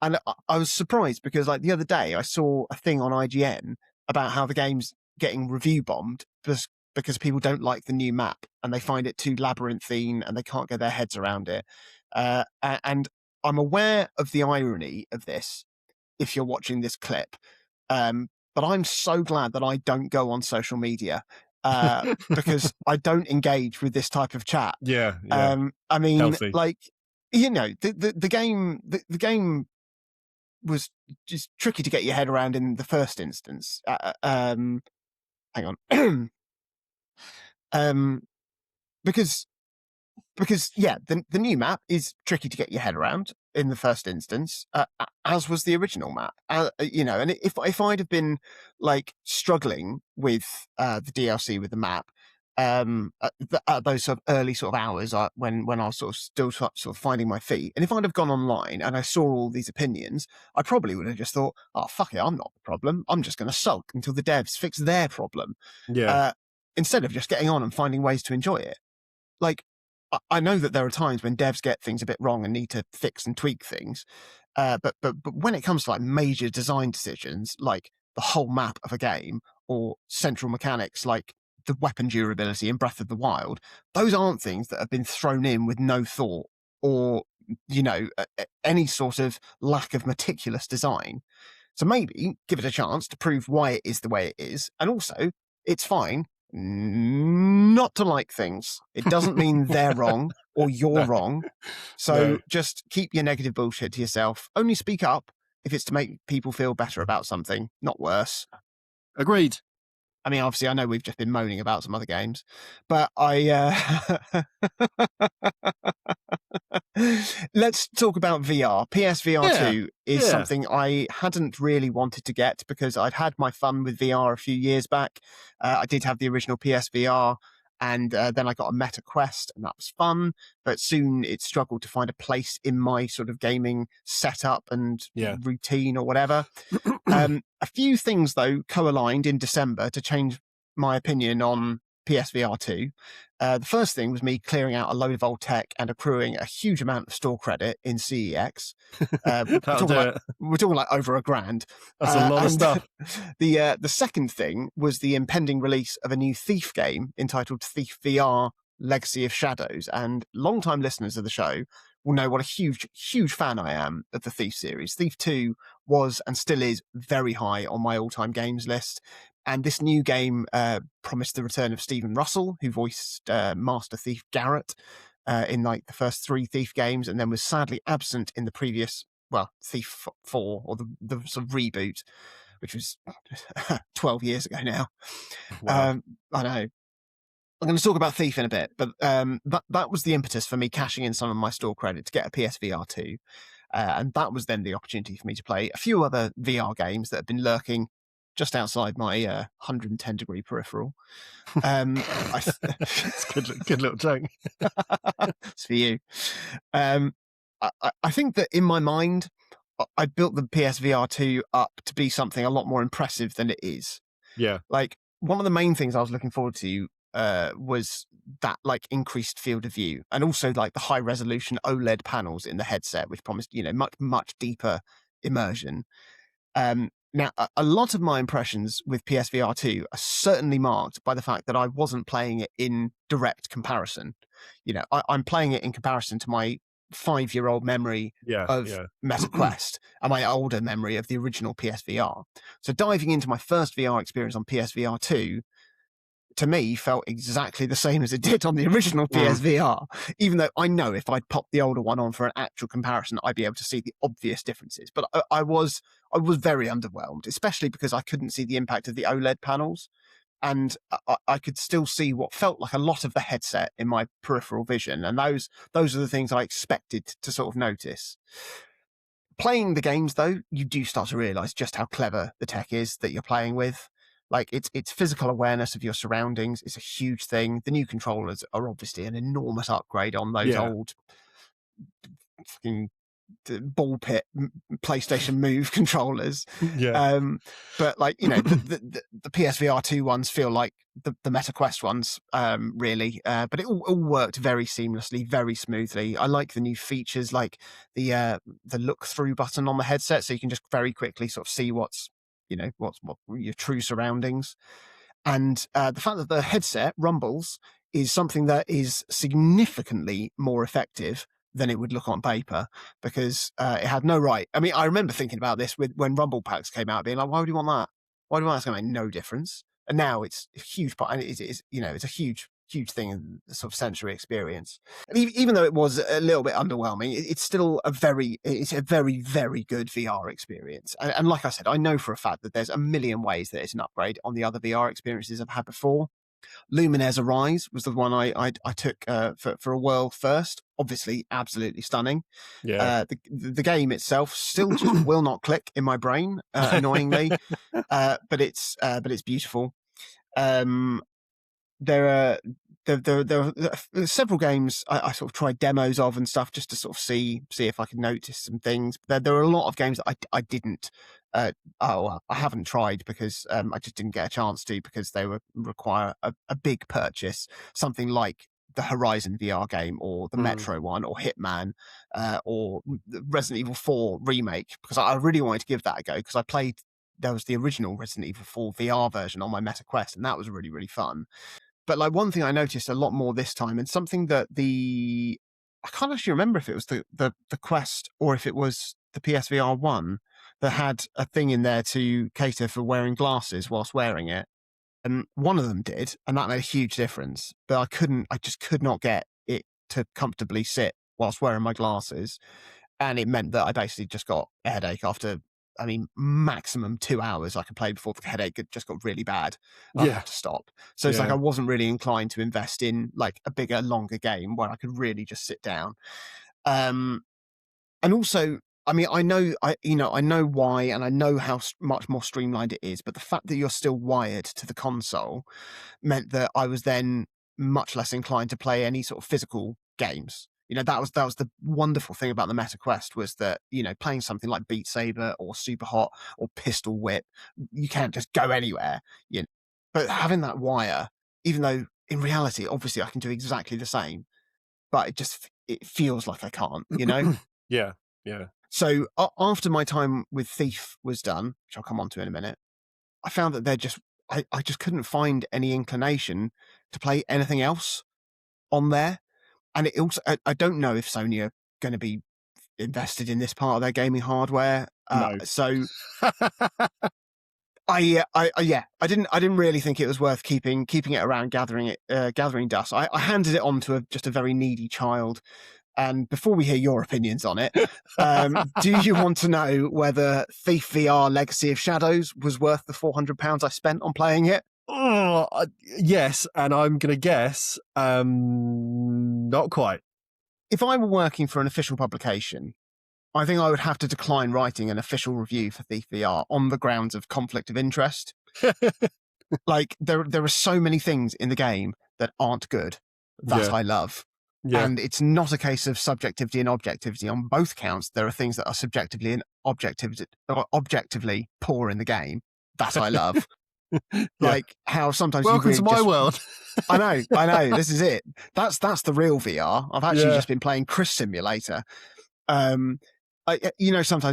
And I was surprised because, like, the other day I saw a thing on IGN about how the game's getting review bombed because people don't like the new map and they find it too labyrinthine and they can't get their heads around it. And I'm aware of the irony of this if you're watching this clip. But I'm so glad that I don't go on social media because I don't engage with this type of chat. Yeah. I mean, healthy. Like, the game was just tricky to get your head around in the first instance. Hang on. Because the new map is tricky to get your head around in the first instance, as was the original map. And if I'd have been, like, struggling with the DLC with the map, at those sort of early sort of hours when I was sort of still sort of finding my feet, and if I'd have gone online and I saw all these opinions, I probably would have just thought, oh, fuck it, I'm not the problem. I'm just going to sulk until the devs fix their problem. Yeah. Instead of just getting on and finding ways to enjoy it. Like, I know that there are times when devs get things a bit wrong and need to fix and tweak things. But when it comes to like major design decisions, like the whole map of a game or central mechanics like the weapon durability in Breath of the Wild, those aren't things that have been thrown in with no thought or, any sort of lack of meticulous design. So maybe give it a chance to prove why it is the way it is. And also, it's fine not to like things. It doesn't mean they're wrong or you're wrong. So just keep your negative bullshit to yourself. Only speak up if it's to make people feel better about something, not worse. Agreed. I mean, obviously, I know we've just been moaning about some other games, but let's talk about VR. PSVR 2 is something I hadn't really wanted to get because I'd had my fun with VR a few years back. I did have the original PSVR, and then I got a Meta Quest, and that was fun. But soon it struggled to find a place in my sort of gaming setup and routine or whatever. A few things, though, co-aligned in December to change my opinion on PSVR 2. The first thing was me clearing out a load of old tech and accruing a huge amount of store credit in CEX. We're talking like over $1,000. That's a lot of stuff. The second thing was the impending release of a new Thief game entitled Thief VR Legacy of Shadows. And long-time listeners of the show will know what a huge, huge fan I am of the Thief series. Thief 2 was and still is very high on my all-time games list. And this new game promised the return of Stephen Russell, who voiced Master Thief Garrett in like the first 3 Thief games, and then was sadly absent in the previous, Thief 4, or the sort of reboot, which was 12 years ago now. Wow. I know. I'm going to talk about Thief in a bit, but that was the impetus for me cashing in some of my store credit to get a PSVR 2. And that was then the opportunity for me to play a few other VR games that have been lurking just outside my 110-degree peripheral. It's good little joke. It's for you. I think that in my mind, I built the PSVR 2 up to be something a lot more impressive than it is. Yeah. Like, one of the main things I was looking forward to was that like increased field of view, and also like the high resolution OLED panels in the headset, which promised, much deeper immersion. Now, a lot of my impressions with PSVR 2 are certainly marked by the fact that I wasn't playing it in direct comparison. I'm playing it in comparison to my 5-year-old memory of Meta Quest and my older memory of the original PSVR. So diving into my first VR experience on PSVR 2, to me, felt exactly the same as it did on the original PSVR, even though I know if I'd popped the older one on for an actual comparison, I'd be able to see the obvious differences. But I was very underwhelmed, especially because I couldn't see the impact of the OLED panels, and I could still see what felt like a lot of the headset in my peripheral vision, and those are the things I expected to sort of notice. Playing the games, though, you do start to realise just how clever the tech is that you're playing with. Like, it's physical awareness of your surroundings is a huge thing. The new controllers are obviously an enormous upgrade on those old fucking ball pit PlayStation Move controllers. But like, the PSVR 2 ones feel like the Meta Quest ones, really. But it all worked very seamlessly, very smoothly. I like the new features, like the look through button on the headset, so you can just very quickly sort of see what's your true surroundings. And the fact that the headset rumbles is something that is significantly more effective than it would look on paper, because it had no right. I mean, I remember thinking about this when Rumble Packs came out, being like, why would you want that? Why do you want that? It's going to make no difference. And now it's a huge part, and it's a huge thing in the sort of sensory experience. And even though it was a little bit underwhelming, it's still a very, very good VR experience. And like I said, I know for a fact that there's a million ways that it's an upgrade on the other VR experiences I've had before. Luminaire's Arise was the one I took for a whirl first. Obviously, absolutely stunning. The game itself still just will not click in my brain, annoyingly, but it's beautiful. There are several games I sort of tried demos of and stuff just to sort of see if I could notice some things. There are a lot of games that I didn't. I haven't tried because I just didn't get a chance to, because they would require a big purchase, something like the Horizon VR game or the Metro one or Hitman or the Resident Evil 4 remake, because I really wanted to give that a go, because there was the original Resident Evil 4 VR version on my Meta Quest, and that was really, really fun. But like one thing I noticed a lot more this time, and something that I can't actually remember if it was the Quest or if it was the PSVR 1 that had a thing in there to cater for wearing glasses whilst wearing it. And one of them did, and that made a huge difference. But I just could not get it to comfortably sit whilst wearing my glasses. And it meant that I basically just got a headache after, maximum 2 hours I could play before the headache just got really bad. I had to stop. So it's like I wasn't really inclined to invest in like a bigger, longer game where I could really just sit down. And also, I know why, and I know how much more streamlined it is, but the fact that you're still wired to the console meant that I was then much less inclined to play any sort of physical games. That was the wonderful thing about the Meta Quest, was that, playing something like Beat Saber or Super Hot or Pistol Whip, you can't just go anywhere. But having that wire, even though in reality, obviously I can do exactly the same, but it feels like I can't, Yeah. So after my time with Thief was done, which I'll come on to in a minute, I found that I just couldn't find any inclination to play anything else on there. And it also, I don't know if Sony are going to be invested in this part of their gaming hardware. No. So I didn't really think it was worth keeping it around gathering dust. I handed it on to just a very needy child. And before we hear your opinions on it, do you want to know whether Thief VR Legacy of Shadows was worth the £400 I spent on playing it? Oh, yes, and I'm going to guess not quite. If I were working for an official publication, I think I would have to decline writing an official review for Thief VR on the grounds of conflict of interest. Like, there are so many things in the game that aren't good that I love. Yeah. And it's not a case of subjectivity and objectivity. On both counts, there are things that are subjectively and objectively poor in the game that I love. Like how sometimes welcome to my world. I know. This is it. That's the real VR. I've actually just been playing Chris Simulator. Sometimes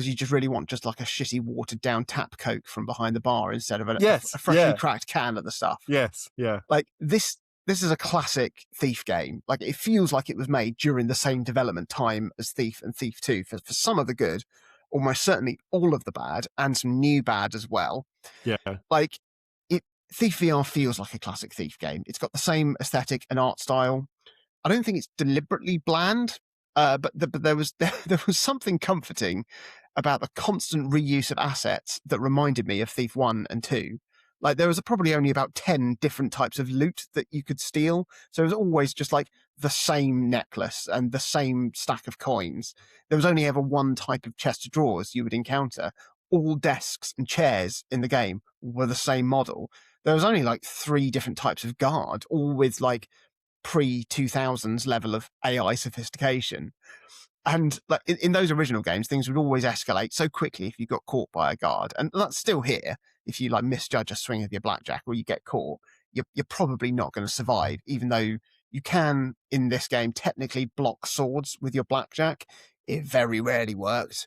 you just really want just like a shitty watered down tap Coke from behind the bar instead of a freshly cracked can of the stuff. Yes, yeah. Like this is a classic Thief game. Like it feels like it was made during the same development time as Thief and Thief 2 for some of the good, almost certainly all of the bad, and some new bad as well. Yeah. Like Thief VR feels like a classic Thief game. It's got the same aesthetic and art style. I don't think it's deliberately bland, but there was something comforting about the constant reuse of assets that reminded me of Thief 1 and 2. Like there was probably only about 10 different types of loot that you could steal. So it was always just like the same necklace and the same stack of coins. There was only ever one type of chest of drawers you would encounter. All desks and chairs in the game were the same model. There was only like 3 different types of guard, all with like pre-2000s level of AI sophistication. And like in those original games, things would always escalate so quickly if you got caught by a guard. And that's still here. If you like misjudge a swing of your blackjack or you get caught, you're probably not going to survive, even though you can, in this game, technically block swords with your blackjack. It very rarely works.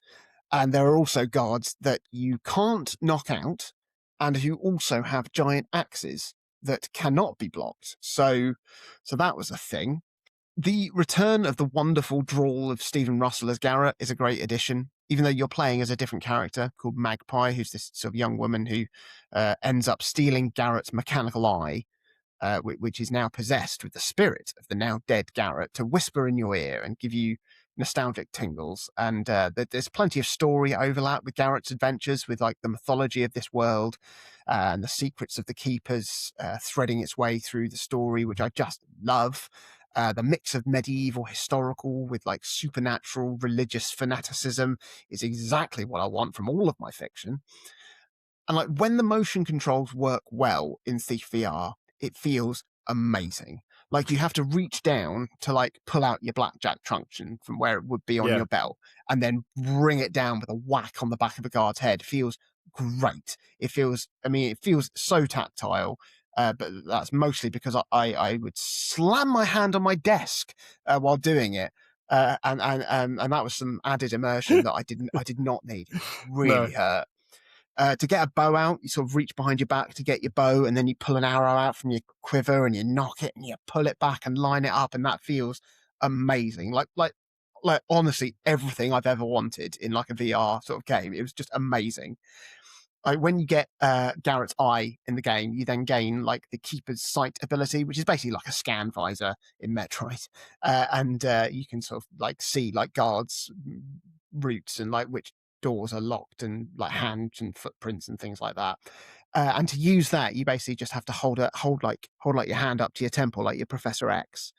And there are also guards that you can't knock out and who also have giant axes that cannot be blocked. So that was a thing. The return of the wonderful drawl of Stephen Russell as Garrett is a great addition, even though you're playing as a different character called Magpie, who's this sort of young woman who ends up stealing Garrett's mechanical eye, which is now possessed with the spirit of the now dead Garrett, to whisper in your ear and give you nostalgic tingles. And there's plenty of story overlap with Garrett's adventures, with like the mythology of this world and the secrets of the keepers threading its way through the story, which I just love. The mix of medieval historical with like supernatural religious fanaticism is exactly what I want from all of my fiction. And like when the motion controls work well in Thief VR, it feels amazing. Like you have to reach down to like pull out your blackjack truncheon from where it would be on your belt and then bring it down with a whack on the back of a guard's head. It feels great. It feels so tactile. But that's mostly because I would slam my hand on my desk while doing it. And that was some added immersion that I did not need. It really hurt. To get a bow out, you sort of reach behind your back to get your bow, and then you pull an arrow out from your quiver and you knock it and you pull it back and line it up, and that feels amazing. Like honestly, everything I've ever wanted in like a VR sort of game. It was just amazing. Like when you get Garrett's eye in the game, you then gain like the Keeper's Sight ability, which is basically like a scan visor in Metroid, and you can sort of like see like guards' routes and like which doors are locked and like hands and footprints and things like that. And to use that, you basically just have to hold your hand up to your temple like you're Professor X.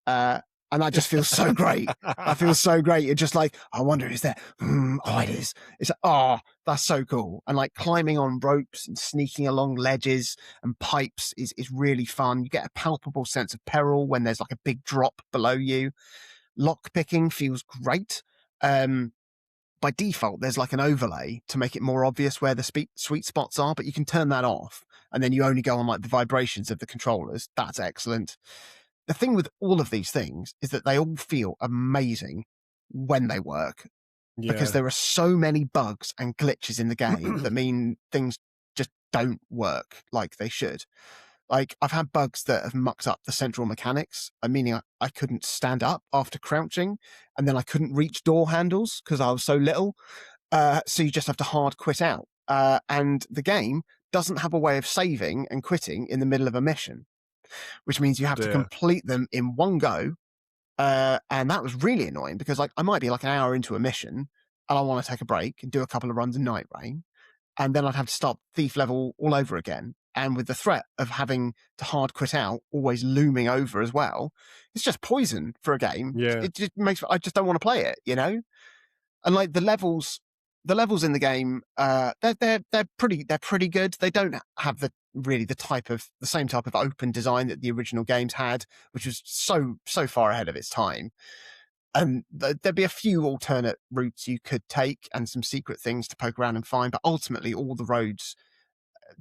Uh, and that just feels so great. That feels so great. You're just like, I wonder, is there? Oh, it is. It's like, oh, that's so cool. And like climbing on ropes and sneaking along ledges and pipes is really fun. You get a palpable sense of peril when there's like a big drop below you. Lock picking feels great. By default, there's like an overlay to make it more obvious where the sweet spots are, but you can turn that off. And then you only go on like the vibrations of the controllers. That's excellent. The thing with all of these things is that they all feel amazing when they work, because there are so many bugs and glitches in the game that mean things just don't work like they should. Like I've had bugs that have mucked up the central mechanics, meaning I couldn't stand up after crouching, and then I couldn't reach door handles because I was so little. So you just have to hard quit out. And the game doesn't have a way of saving and quitting in the middle of a mission, which means you have to complete them in one go. And that was really annoying because like I might be like an hour into a mission and I want to take a break and do a couple of runs in Night Rain, and then I'd have to start thief level all over again. And with the threat of having to hard quit out always looming over as well, it's just poison for a game. It just makes I just don't want to play it, you know. And like the levels in the game, they're pretty good. They don't have the same type of open design that the original games had, which was so far ahead of its time. And there'd be a few alternate routes you could take and some secret things to poke around and find, but ultimately all the roads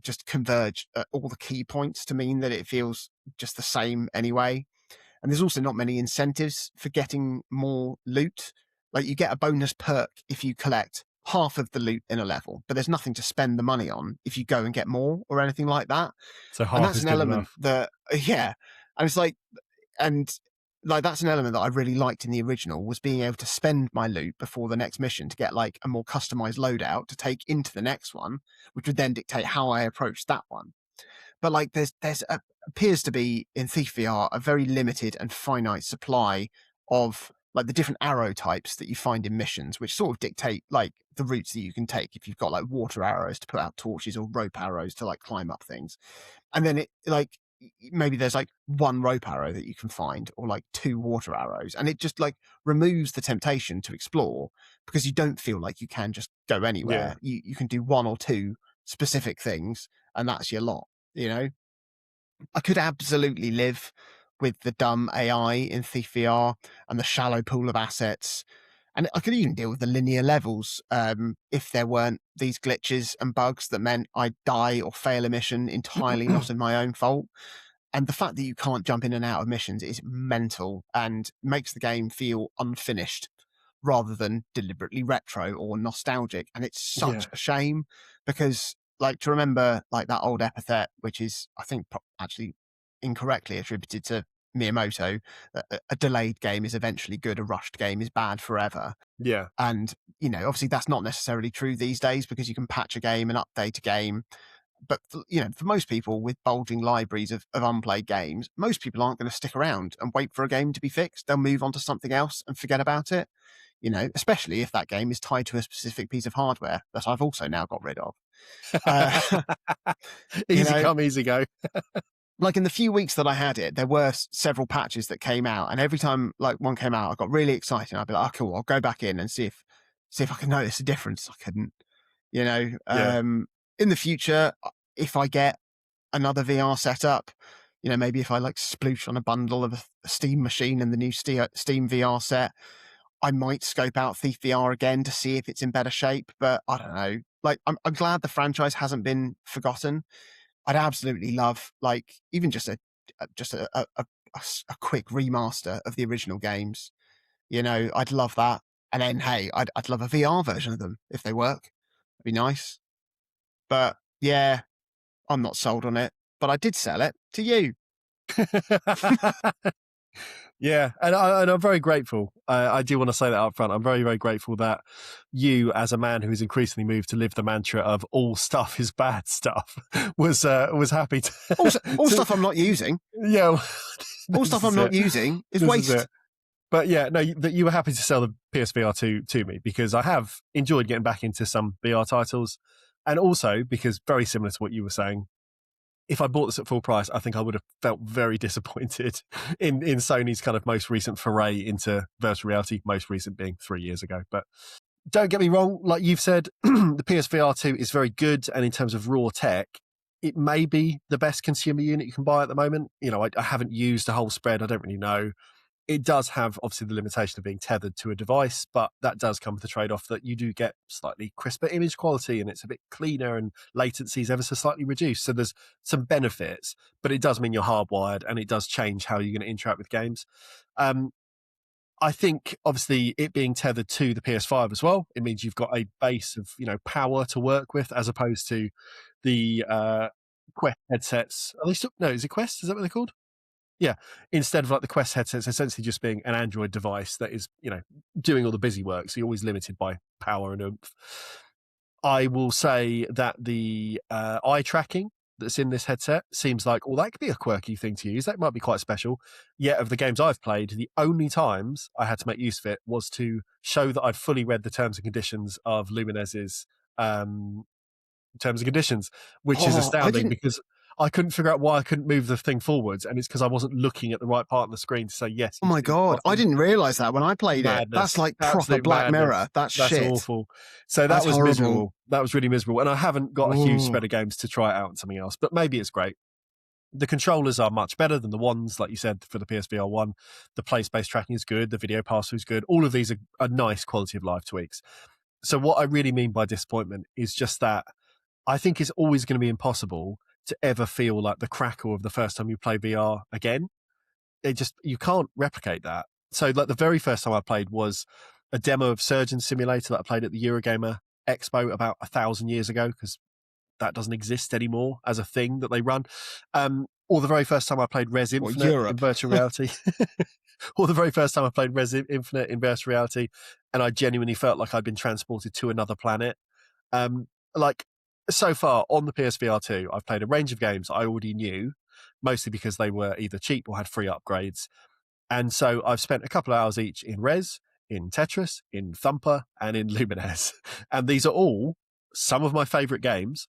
just converge at all the key points to mean that it feels just the same anyway. And there's also not many incentives for getting more loot. Like you get a bonus perk if you collect half of the loot in a level, but there's nothing to spend the money on if you go and get more or anything like that. So half and that's is an good element enough. that, and it's like, and like that's an element that I really liked in the original, was being able to spend my loot before the next mission to get like a more customized loadout to take into the next one, which would then dictate how I approach that one. But like appears to be in Thief VR a very limited and finite supply of like the different arrow types that you find in missions, which sort of dictate like the routes that you can take. If you've got like water arrows to put out torches or rope arrows to like climb up things, and then it like maybe there's like one rope arrow that you can find or like two water arrows, and it just like removes the temptation to explore because you don't feel like you can just go anywhere. You can do one or two specific things and that's your lot, you know. I could absolutely live with the dumb AI in Thief VR and the shallow pool of assets, and I could even deal with the linear levels if there weren't these glitches and bugs that meant I'd die or fail a mission entirely not of my own fault. And the fact that you can't jump in and out of missions is mental and makes the game feel unfinished rather than deliberately retro or nostalgic. And it's such a shame because, like, to remember like that old epithet, which is, I think, actually incorrectly attributed to Miyamoto, a delayed game is eventually good, a rushed game is bad forever. Yeah. And, you know, obviously that's not necessarily true these days because you can patch a game and update a game. But, you know, for most people with bulging libraries of unplayed games, most people aren't going to stick around and wait for a game to be fixed. They'll move on to something else and forget about it, you know, especially if that game is tied to a specific piece of hardware that I've also now got rid of. Easy come, easy go. Like in the few weeks that I had it, there were several patches that came out, and every time like one came out, I got really excited. I'd be like, "Oh, cool! I'll go back in and see if I can notice a difference." I couldn't, you know. In the future, if I get another VR setup, you know, maybe if I like sploosh on a bundle of a Steam machine and the new Steam VR set, I might scope out Thief VR again to see if it's in better shape. But I don't know. Like, I'm glad the franchise hasn't been forgotten. I'd absolutely love, like, even just a quick remaster of the original games. You know, I'd love that. And then, hey, I'd love a VR version of them if they work. It'd be nice. But yeah, I'm not sold on it. But I did sell it to you. Yeah, and I'm very grateful. I do want to say that up front. I'm very, very grateful that you, as a man who has increasingly moved to live the mantra of all stuff is bad stuff, was happy to all stuff I'm not using. Yeah, all stuff I'm not using is waste. But yeah, no, that you were happy to sell the PSVR 2 to me, because I have enjoyed getting back into some VR titles, and also because, very similar to what you were saying, if I bought this at full price, I think I would have felt very disappointed in Sony's kind of most recent foray into virtual reality, most recent being 3 years ago. But don't get me wrong, like you've said, the PSVR 2 is very good, and in terms of raw tech, it may be the best consumer unit you can buy at the moment. You know, I haven't used the whole spread. I don't really know. It does have, obviously, the limitation of being tethered to a device, but that does come with the trade-off that you do get slightly crisper image quality, and it's a bit cleaner, and latency is ever so slightly reduced. So there's some benefits, but it does mean you're hardwired, and it does change how you're going to interact with games. I think, obviously, it being tethered to the PS5 as well, it means you've got a base of, you know, power to work with, as opposed to the Quest headsets. Are they still, no, is it Quest? Is that what they're called? Yeah, instead of like the Quest headsets essentially just being an Android device that is, you know, doing all the busy work, so you're always limited by power and oomph. I will say that the eye tracking that's in this headset seems like, well, that could be a quirky thing to use. That might be quite special. Yet of the games I've played, the only times I had to make use of it was to show that I'd fully read the terms and conditions of Luminez's terms and conditions, which is astounding, because I couldn't figure out why I couldn't move the thing forwards, and it's because I wasn't looking at the right part of the screen to say yes. Oh my God, I didn't realise that when I played it. That's like proper Black Mirror. That's shit. Awful. So that was horrible. Miserable. That was really miserable. And I haven't got a huge spread of games to try it out on something else, but maybe it's great. The controllers are much better than the ones, like you said, for the PSVR 1. The play-space tracking is good. The video pass-through is good. All of these are nice quality of life tweaks. So what I really mean by disappointment is just that I think it's always going to be impossible to ever feel like the crackle of the first time you play VR again. You can't replicate that. So like the very first time I played was a demo of Surgeon Simulator that I played at the Eurogamer Expo about 1,000 years ago, because that doesn't exist anymore as a thing that they run. Or the very first time I played Res Infinite in virtual reality. Or the very first time I played Res Infinite in virtual reality, and I genuinely felt like I'd been transported to another planet. Like, so far on the PSVR 2, I've played a range of games I already knew, mostly because they were either cheap or had free upgrades. And so I've spent a couple of hours each in Res, in Tetris, in Thumper, and in Lumines. And these are all some of my favourite games.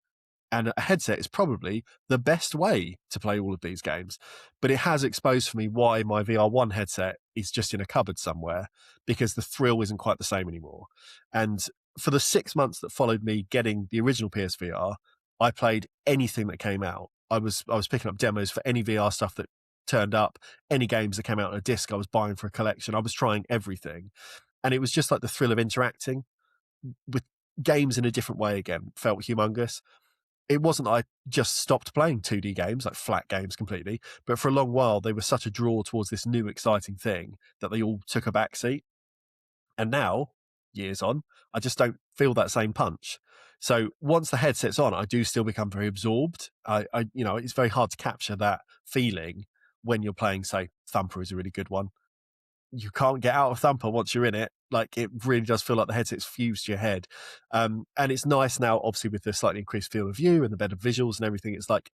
And a headset is probably the best way to play all of these games. But it has exposed for me why my VR1 headset is just in a cupboard somewhere, because the thrill isn't quite the same anymore. And for the 6 months that followed me getting the original PSVR, I played anything that came out. I was picking up demos for any VR stuff that turned up, any games that came out on a disc I was buying for a collection. I was trying everything. And it was just like the thrill of interacting with games in a different way again felt humongous. It wasn't that I just stopped playing 2D games, like flat games completely, but for a long while they were such a draw towards this new exciting thing that they all took a backseat. And now, years on, I just don't feel that same punch. So once the headset's on, I do still become very absorbed. You know, it's very hard to capture that feeling when you're playing, say, Thumper is a really good one. You can't get out of Thumper once you're in it. Like, it really does feel like the headset's fused to your head. And it's nice now, obviously, with the slightly increased field of view and the better visuals and everything. It's like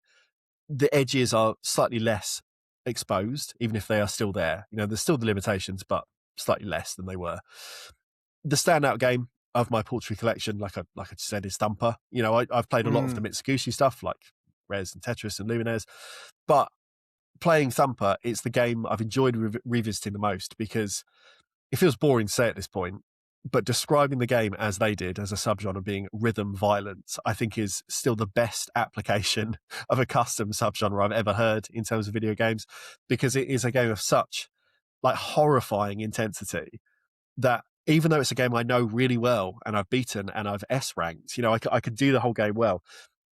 the edges are slightly less exposed, even if they are still there. You know, there's still the limitations, but slightly less than they were. The standout game of my Portrait collection, like I said, is Thumper. You know, I've played a lot of the Mitsugushi stuff, like Res and Tetris and Lumines, but playing Thumper, it's the game I've enjoyed revisiting the most, because it feels boring to say at this point, but describing the game as they did, as a subgenre being rhythm violence, I think is still the best application of a custom subgenre I've ever heard in terms of video games, because it is a game of such like horrifying intensity that even though it's a game I know really well and I've beaten and I've S ranked, you know, I could do the whole game well.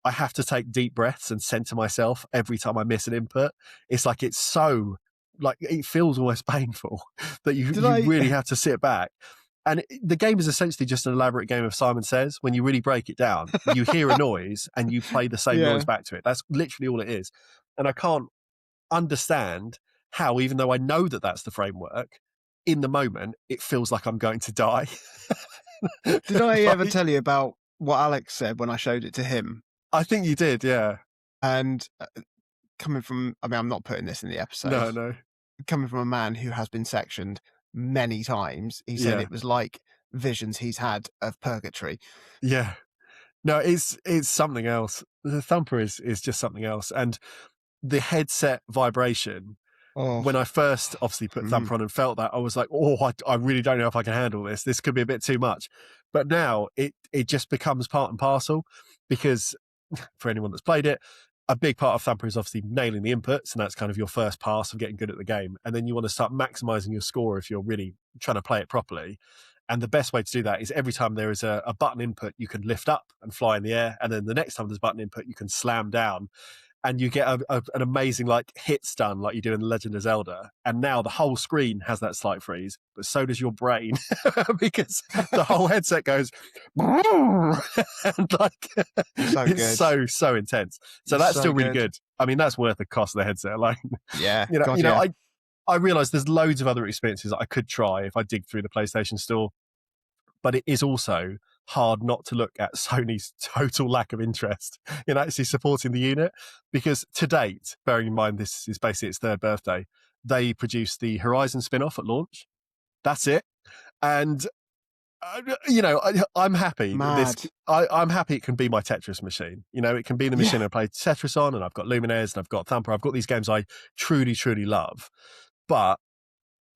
I have to take deep breaths and center myself every time I miss an input. It's like it's so like it feels almost painful that you really have to sit back. And the game is essentially just an elaborate game of Simon Says. When you really break it down, you hear a noise and you play the same noise back to it. That's literally all it is. And I can't understand how, even though I know that that's the framework, in the moment, it feels like I'm going to die. Did I ever tell you about what Alex said when I showed it to him? I think you did, yeah. And coming from, I mean, I'm not putting this in the episode. No. Coming from a man who has been sectioned many times, he said it was like visions he's had of purgatory. Yeah. No, it's something else. The thumper is just something else. And the headset vibration, when I first obviously put thumper on and felt that, I was like, I really don't know if I can handle this. This could be a bit too much. But now it just becomes part and parcel, because for anyone that's played it, a big part of thumper is obviously nailing the inputs, and that's kind of your first pass of getting good at the game. And then you want to start maximizing your score if you're really trying to play it properly. And the best way to do that is every time there is a button input, you can lift up and fly in the air. And then the next time there's button input, you can slam down. And you get an amazing like hit stun like you do in The Legend of Zelda. And now the whole screen has that slight freeze, but so does your brain, because the whole headset goes and like it's so intense. So that's still really good. I mean, that's worth the cost of the headset. Like, I realize there's loads of other experiences that I could try if I dig through the PlayStation Store, but it is also hard not to look at Sony's total lack of interest in actually supporting the unit, because to date, bearing in mind this is basically its third birthday, they produced the Horizon spin-off at launch. That's it. And I'm happy. I'm happy it can be my Tetris machine. It can be the machine I play Tetris on, and I've got Lumines and I've got Thumper. I've got these games I truly, truly love. But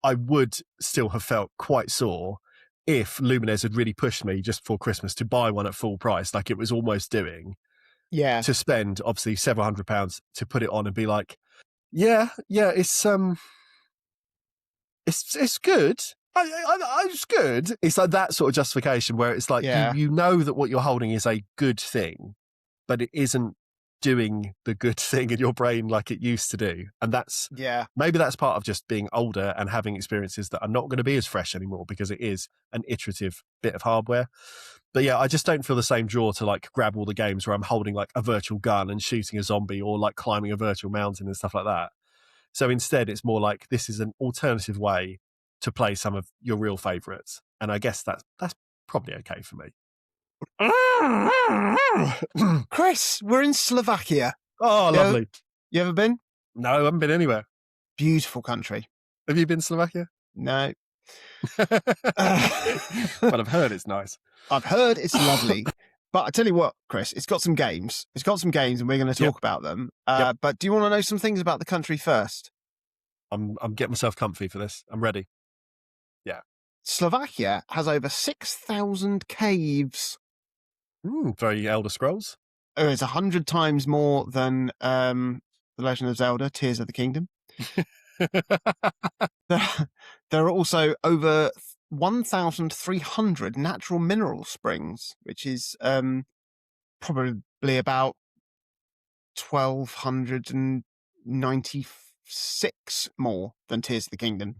I would still have felt quite sore if Lumines had really pushed me just before Christmas to buy one at full price, like it was almost doing. Yeah. To spend obviously several £100s to put it on and be like, it's good. It's good. It's like that sort of justification where it's like you know that what you're holding is a good thing, but it isn't doing the good thing in your brain like it used to do. And that's maybe that's part of just being older and having experiences that are not going to be as fresh anymore, because it is an iterative bit of hardware. But yeah, I just don't feel the same draw to like grab all the games where I'm holding like a virtual gun and shooting a zombie, or like climbing a virtual mountain and stuff like that. So instead it's more like this is an alternative way to play some of your real favorites, and I guess that's probably okay for me. Chris, we're in Slovakia. Oh, lovely. You ever been? No, I haven't been anywhere. Beautiful country. Have you been to Slovakia? No. But I've heard it's nice. I've heard it's lovely. But I tell you what, Chris, it's got some games. And we're going to talk about them. But do you want to know some things about the country first? I'm getting myself comfy for this. I'm ready. Yeah. Slovakia has over 6,000 caves. Very Elder Scrolls. It's 100 times more than The Legend of Zelda, Tears of the Kingdom. There are also over 1,300 natural mineral springs, which is probably about 1,296 more than Tears of the Kingdom.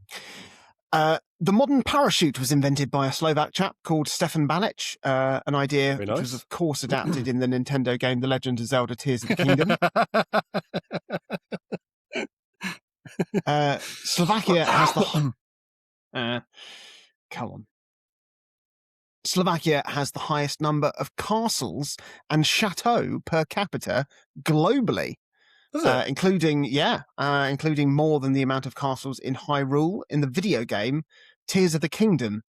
The modern parachute was invented by a Slovak chap called Stefan Banic, an idea which was, of course, adapted in the Nintendo game The Legend of Zelda Tears of the Kingdom. Slovakia has the... come on. Slovakia has the highest number of castles and chateaux per capita globally. Including more than the amount of castles in Hyrule in the video game Tears of the Kingdom.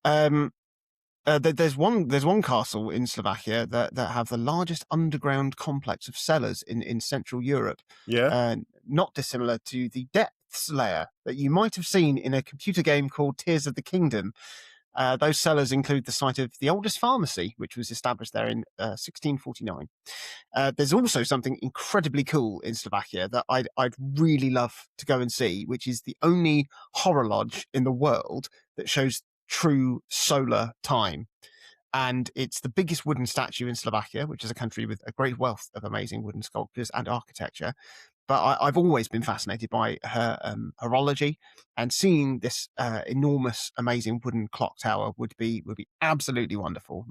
There's one castle in Slovakia that have the largest underground complex of cellars in Central Europe. Not dissimilar to the Depths layer that you might have seen in a computer game called Tears of the Kingdom. Those cellars include the site of the oldest pharmacy, which was established there in 1649. There's also something incredibly cool in Slovakia that I'd really love to go and see, which is the only horror lodge in the world that shows true solar time. and it's the biggest wooden statue in Slovakia, which is a country with a great wealth of amazing wooden sculptures and architecture. But I've always been fascinated by her horology, and seeing this enormous, amazing wooden clock tower would be absolutely wonderful.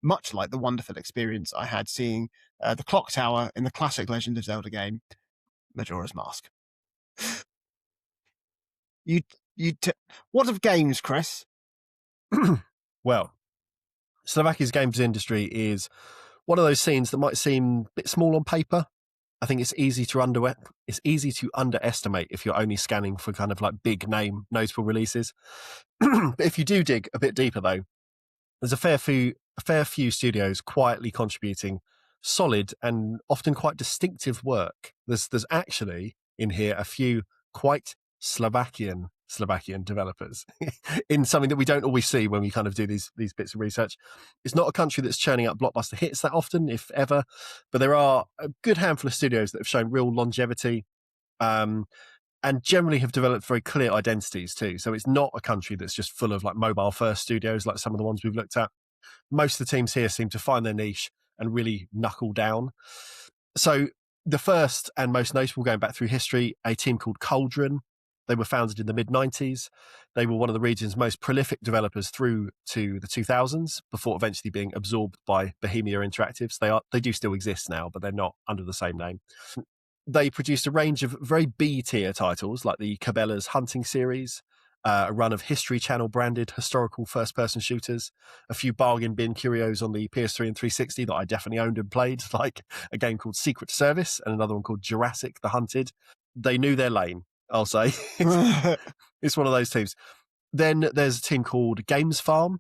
Much like the wonderful experience I had seeing the clock tower in the classic Legend of Zelda game, Majora's Mask. What of games, Chris? Well, Slovakia's games industry is one of those scenes that might seem a bit small on paper. I think it's easy to underestimate if you're only scanning for kind of like big name notable releases. But if you do dig a bit deeper, though, there's a fair few studios quietly contributing solid and often quite distinctive work. There's actually in here a few quite Slovakian developers in something that we don't always see when we kind of do these bits of research. It's not a country that's churning out blockbuster hits that often, if ever, but there are a good handful of studios that have shown real longevity and generally have developed very clear identities too. So it's not a country that's just full of like mobile first studios like some of the ones we've looked at. Most of the teams here seem to find their niche and really knuckle down. So the first and most notable, going back through history, a team called Cauldron. They were founded in the mid-90s. They were one of the region's most prolific developers through to the 2000s, before eventually being absorbed by Bohemia Interactives. They do still exist now, but they're not under the same name. They produced a range of very B-tier titles, like the Cabela's Hunting series, a run of History Channel branded historical first-person shooters, a few bargain bin curios on the PS3 and 360 that I definitely owned and played, like a game called Secret Service and another one called Jurassic the Hunted. They knew their lane, I'll say. It's one of those teams. Then there's a team called Games Farm,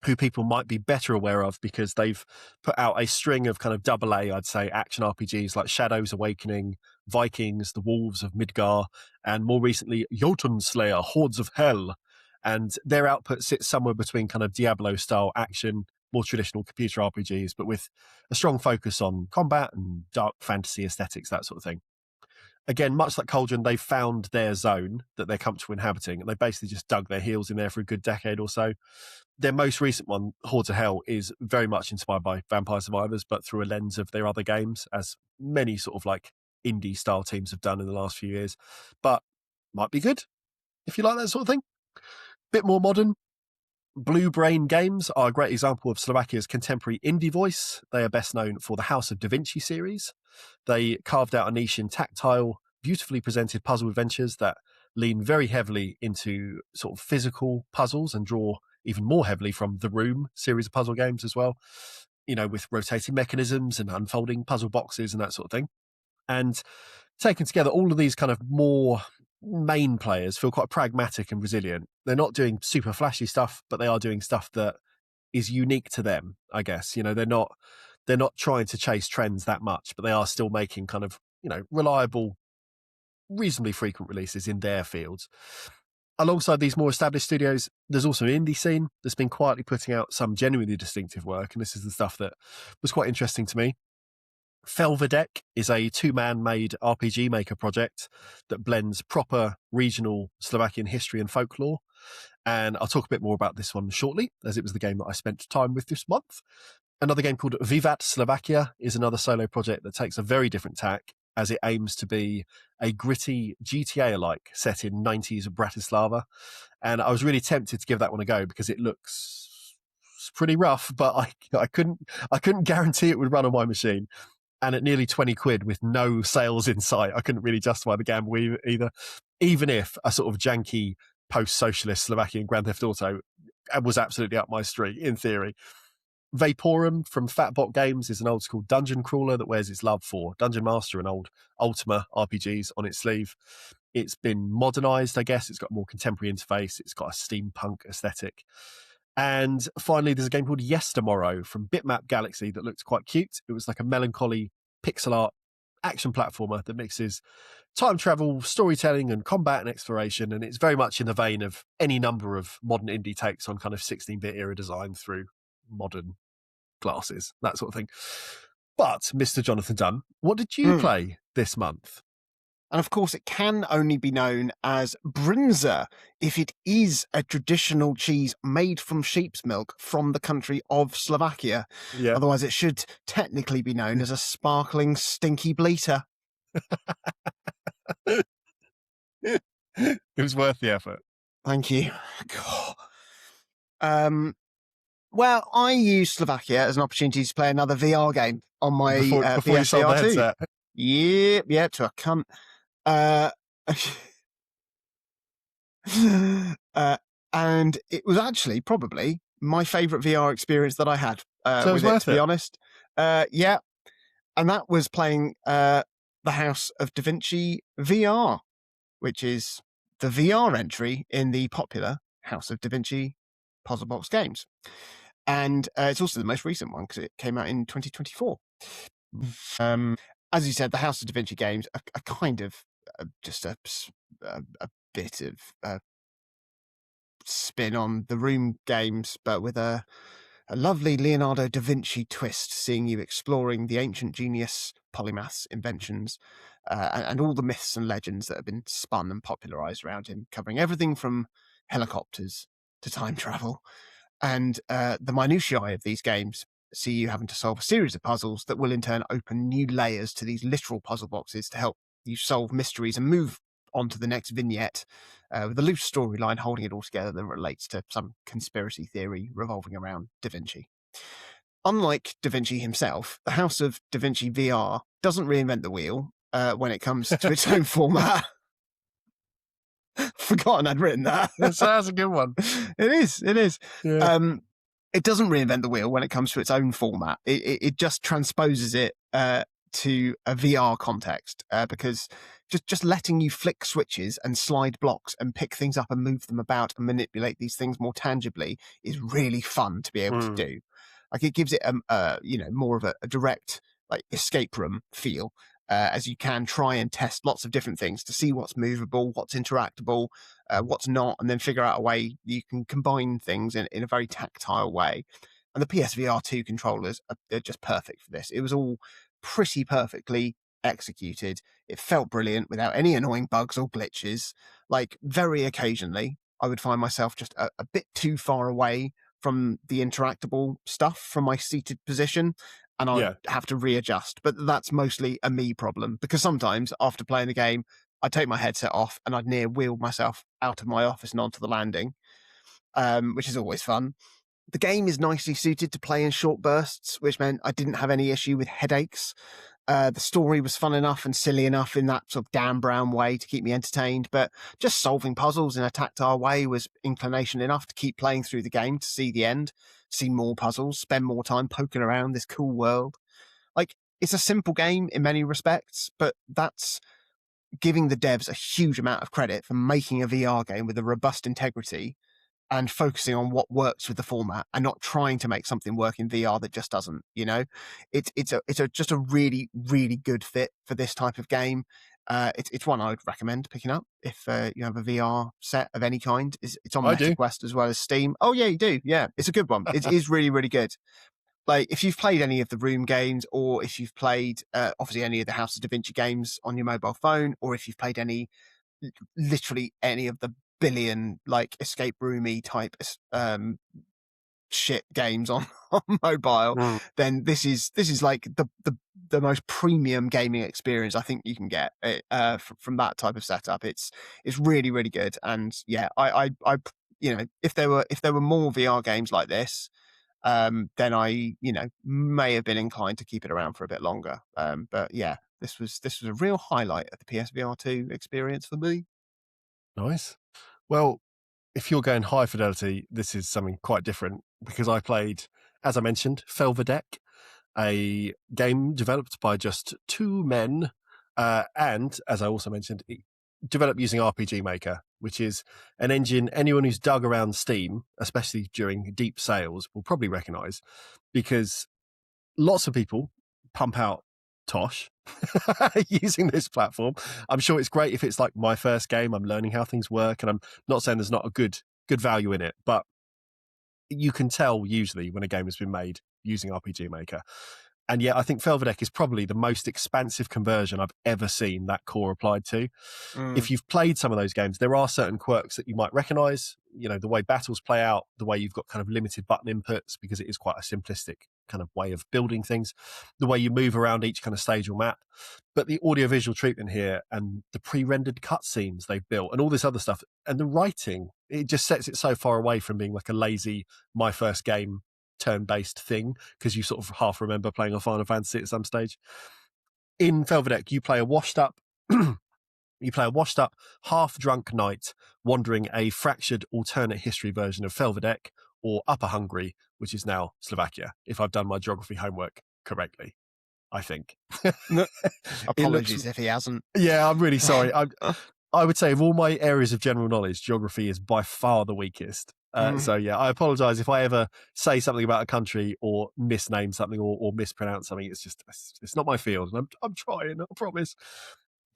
who people might be better aware of because they've put out a string of kind of AA, I'd say, action RPGs like Shadows Awakening, Vikings, The Wolves of Midgar, and more recently, Jotun Slayer, Hordes of Hell. And their output sits somewhere between kind of Diablo-style action, more traditional computer RPGs, but with a strong focus on combat and dark fantasy aesthetics, that sort of thing. Again, much like Cauldron, they've found their zone that they're comfortable inhabiting, and they basically just dug their heels in there for a good decade or so. Their most recent one, Hordes of Hell, is very much inspired by Vampire Survivors, but through a lens of their other games, as many sort of like indie-style teams have done in the last few years. But might be good, if you like that sort of thing. Bit more modern. Blue Brain Games are a great example of Slovakia's contemporary indie voice. They are best known for the House of Da Vinci series. They carved out a niche in tactile, beautifully presented puzzle adventures that lean very heavily into sort of physical puzzles and draw even more heavily from The Room series of puzzle games as well, you know, with rotating mechanisms and unfolding puzzle boxes and that sort of thing. And taken together, all of these kind of more main players feel quite pragmatic and resilient. They're not doing super flashy stuff, but they are doing stuff that is unique to them, I guess. You know, they're not trying to chase trends that much, but they are still making kind of, you know, reliable, reasonably frequent releases in their fields. Alongside these more established studios, there's also an indie scene that's been quietly putting out some genuinely distinctive work, and this is the stuff that was quite interesting to me. Felvidek is a two-man made RPG maker project that blends proper regional Slovakian history and folklore, and I'll talk a bit more about this one shortly, as it was the game that I spent time with this month. Another game called Vivat Slovakia is another solo project that takes a very different tack, as it aims to be a gritty GTA-alike set in 90s Bratislava. And I was really tempted to give that one a go because it looks pretty rough, but I couldn't guarantee it would run on my machine. And at nearly 20 quid with no sales in sight, I couldn't really justify the gamble either, even if a sort of janky post-socialist Slovakian Grand Theft Auto was absolutely up my street, in theory. Vaporum from Fatbot Games is an old school dungeon crawler that wears its love for Dungeon Master and old Ultima RPGs on its sleeve. It's been modernized, I guess. It's got a more contemporary interface. It's got a steampunk aesthetic. And finally, there's a game called Yestermorrow from Bitmap Galaxy that looked quite cute. It was like a melancholy pixel art action platformer that mixes time travel, storytelling, and combat and exploration. And it's very much in the vein of any number of modern indie takes on kind of 16-bit era design through modern glasses, that sort of thing. But, Mr. Jonathan Dunn, what did you play this month? And of course, it can only be known as brinza if it is a traditional cheese made from sheep's milk from the country of Slovakia. Yeah. Otherwise, it should technically be known as a sparkling, stinky bleater. It was worth the effort. Thank you. Well, I used Slovakia as an opportunity to play another VR game on my before you sold the headset. Yeah, to a cunt. And it was actually probably my favourite VR experience that I had So with it, to be honest. Yeah, and that was playing the House of Da Vinci VR, which is the VR entry in the popular House of Da Vinci puzzle box games. And it's also the most recent one because it came out in 2024. As you said, the House of Da Vinci games are kind of just a bit of spin on the Room games, but with a lovely Leonardo da Vinci twist, seeing you exploring the ancient genius polymath's inventions and all the myths and legends that have been spun and popularized around him, covering everything from helicopters to time travel. And the minutiae of these games see you having to solve a series of puzzles that will in turn open new layers to these literal puzzle boxes to help you solve mysteries and move on to the next vignette with a loose storyline holding it all together that relates to some conspiracy theory revolving around Da Vinci. Unlike Da Vinci himself, the House of Da Vinci VR doesn't reinvent the wheel when it comes to its own format. Forgotten I'd written that. That's a good one. It is. Yeah. It doesn't reinvent the wheel when it comes to its own format. It just transposes it to a VR context because just letting you flick switches and slide blocks and pick things up and move them about and manipulate these things more tangibly is really fun to be able to do. Like it gives it more of a direct like escape room feel. As you can try and test lots of different things to see what's movable, what's interactable, what's not, and then figure out a way you can combine things in a very tactile way. And the PSVR 2 controllers are just perfect for this. It was all pretty perfectly executed. It felt brilliant without any annoying bugs or glitches. Like very occasionally, I would find myself just a bit too far away from the interactable stuff from my seated position, and I'd have to readjust. But that's mostly a me problem because sometimes after playing the game, I'd take my headset off and I'd near wheel myself out of my office and onto the landing, which is always fun. The game is nicely suited to play in short bursts, which meant I didn't have any issue with headaches. The story was fun enough and silly enough in that sort of Dan Brown way to keep me entertained, but just solving puzzles in a tactile way was inclination enough to keep playing through the game to see the end, see more puzzles, spend more time poking around this cool world. Like, it's a simple game in many respects, but that's giving the devs a huge amount of credit for making a VR game with a robust integrity and focusing on what works with the format and not trying to make something work in VR that just doesn't, it's just a really, really good fit for this type of game. It's one I would recommend picking up if you have a VR set of any kind. It's on MetaQuest as well as Steam. Oh yeah, you do. Yeah, it's a good one. It is really, really good. Like if you've played any of the Room games, or if you've played obviously any of the House of Da Vinci games on your mobile phone, or if you've played literally any of the billion like escape roomy type shit games on mobile, then this is like the most premium gaming experience I think you can get from that type of setup. It's really, really good. And yeah, I if there were more VR games like this, then I may have been inclined to keep it around for a bit longer. But yeah, this was a real highlight of the PSVR 2 experience for me. Nice. Well, if you're going high fidelity, this is something quite different because I played, as I mentioned, Felvidek, a game developed by just two men. And as I also mentioned, developed using RPG Maker, which is an engine anyone who's dug around Steam, especially during deep sales, will probably recognize because lots of people pump out Tosh using this platform. I'm sure it's great if it's like my first game, I'm learning how things work, and I'm not saying there's not a good value in it, but you can tell usually when a game has been made using RPG Maker. And yet I think Felvidek is probably the most expansive conversion I've ever seen that core applied to. If you've played some of those games, there are certain quirks that you might recognize, the way battles play out, the way you've got kind of limited button inputs, because it is quite a simplistic kind of way of building things, the way you move around each kind of stage or map. But the audiovisual treatment here and the pre-rendered cutscenes they've built and all this other stuff and the writing, it just sets it so far away from being like a lazy, my first game turn-based thing, because you sort of half remember playing a Final Fantasy at some stage. In Felvidek, you play a washed-up half-drunk knight wandering a fractured alternate history version of Felvidek, or Upper Hungary, which is now Slovakia, if I've done my geography homework correctly, I think. Apologies if he hasn't. Yeah, I'm really sorry. I would say of all my areas of general knowledge, geography is by far the weakest. So yeah, I apologize if I ever say something about a country or misname something or mispronounce something. It's not my field, and I'm trying, I promise.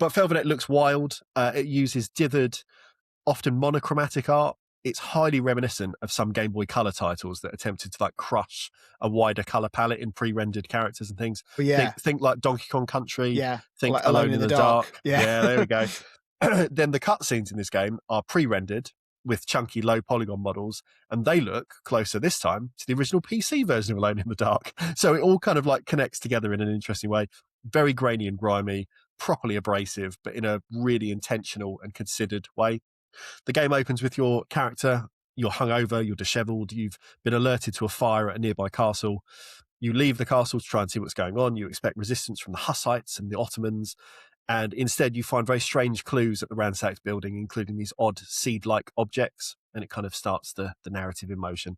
But Felvidek looks wild. It uses dithered, often monochromatic art. It's highly reminiscent of some Game Boy Color titles that attempted to like crush a wider color palette in pre-rendered characters and things. But yeah, think like Donkey Kong Country. Yeah, Think like Alone in the Dark. Yeah, there we go. Then the cutscenes in this game are pre-rendered with chunky low polygon models, and they look closer this time to the original PC version of Alone in the Dark. So it all kind of like connects together in an interesting way. Very grainy and grimy, properly abrasive, but in a really intentional and considered way. The game opens with your character. You're hungover, you're disheveled, you've been alerted to a fire at a nearby castle. You leave the castle to try and see what's going on. You expect resistance from the Hussites and the Ottomans, and instead you find very strange clues at the ransacked building, including these odd seed-like objects, and it kind of starts the narrative in motion.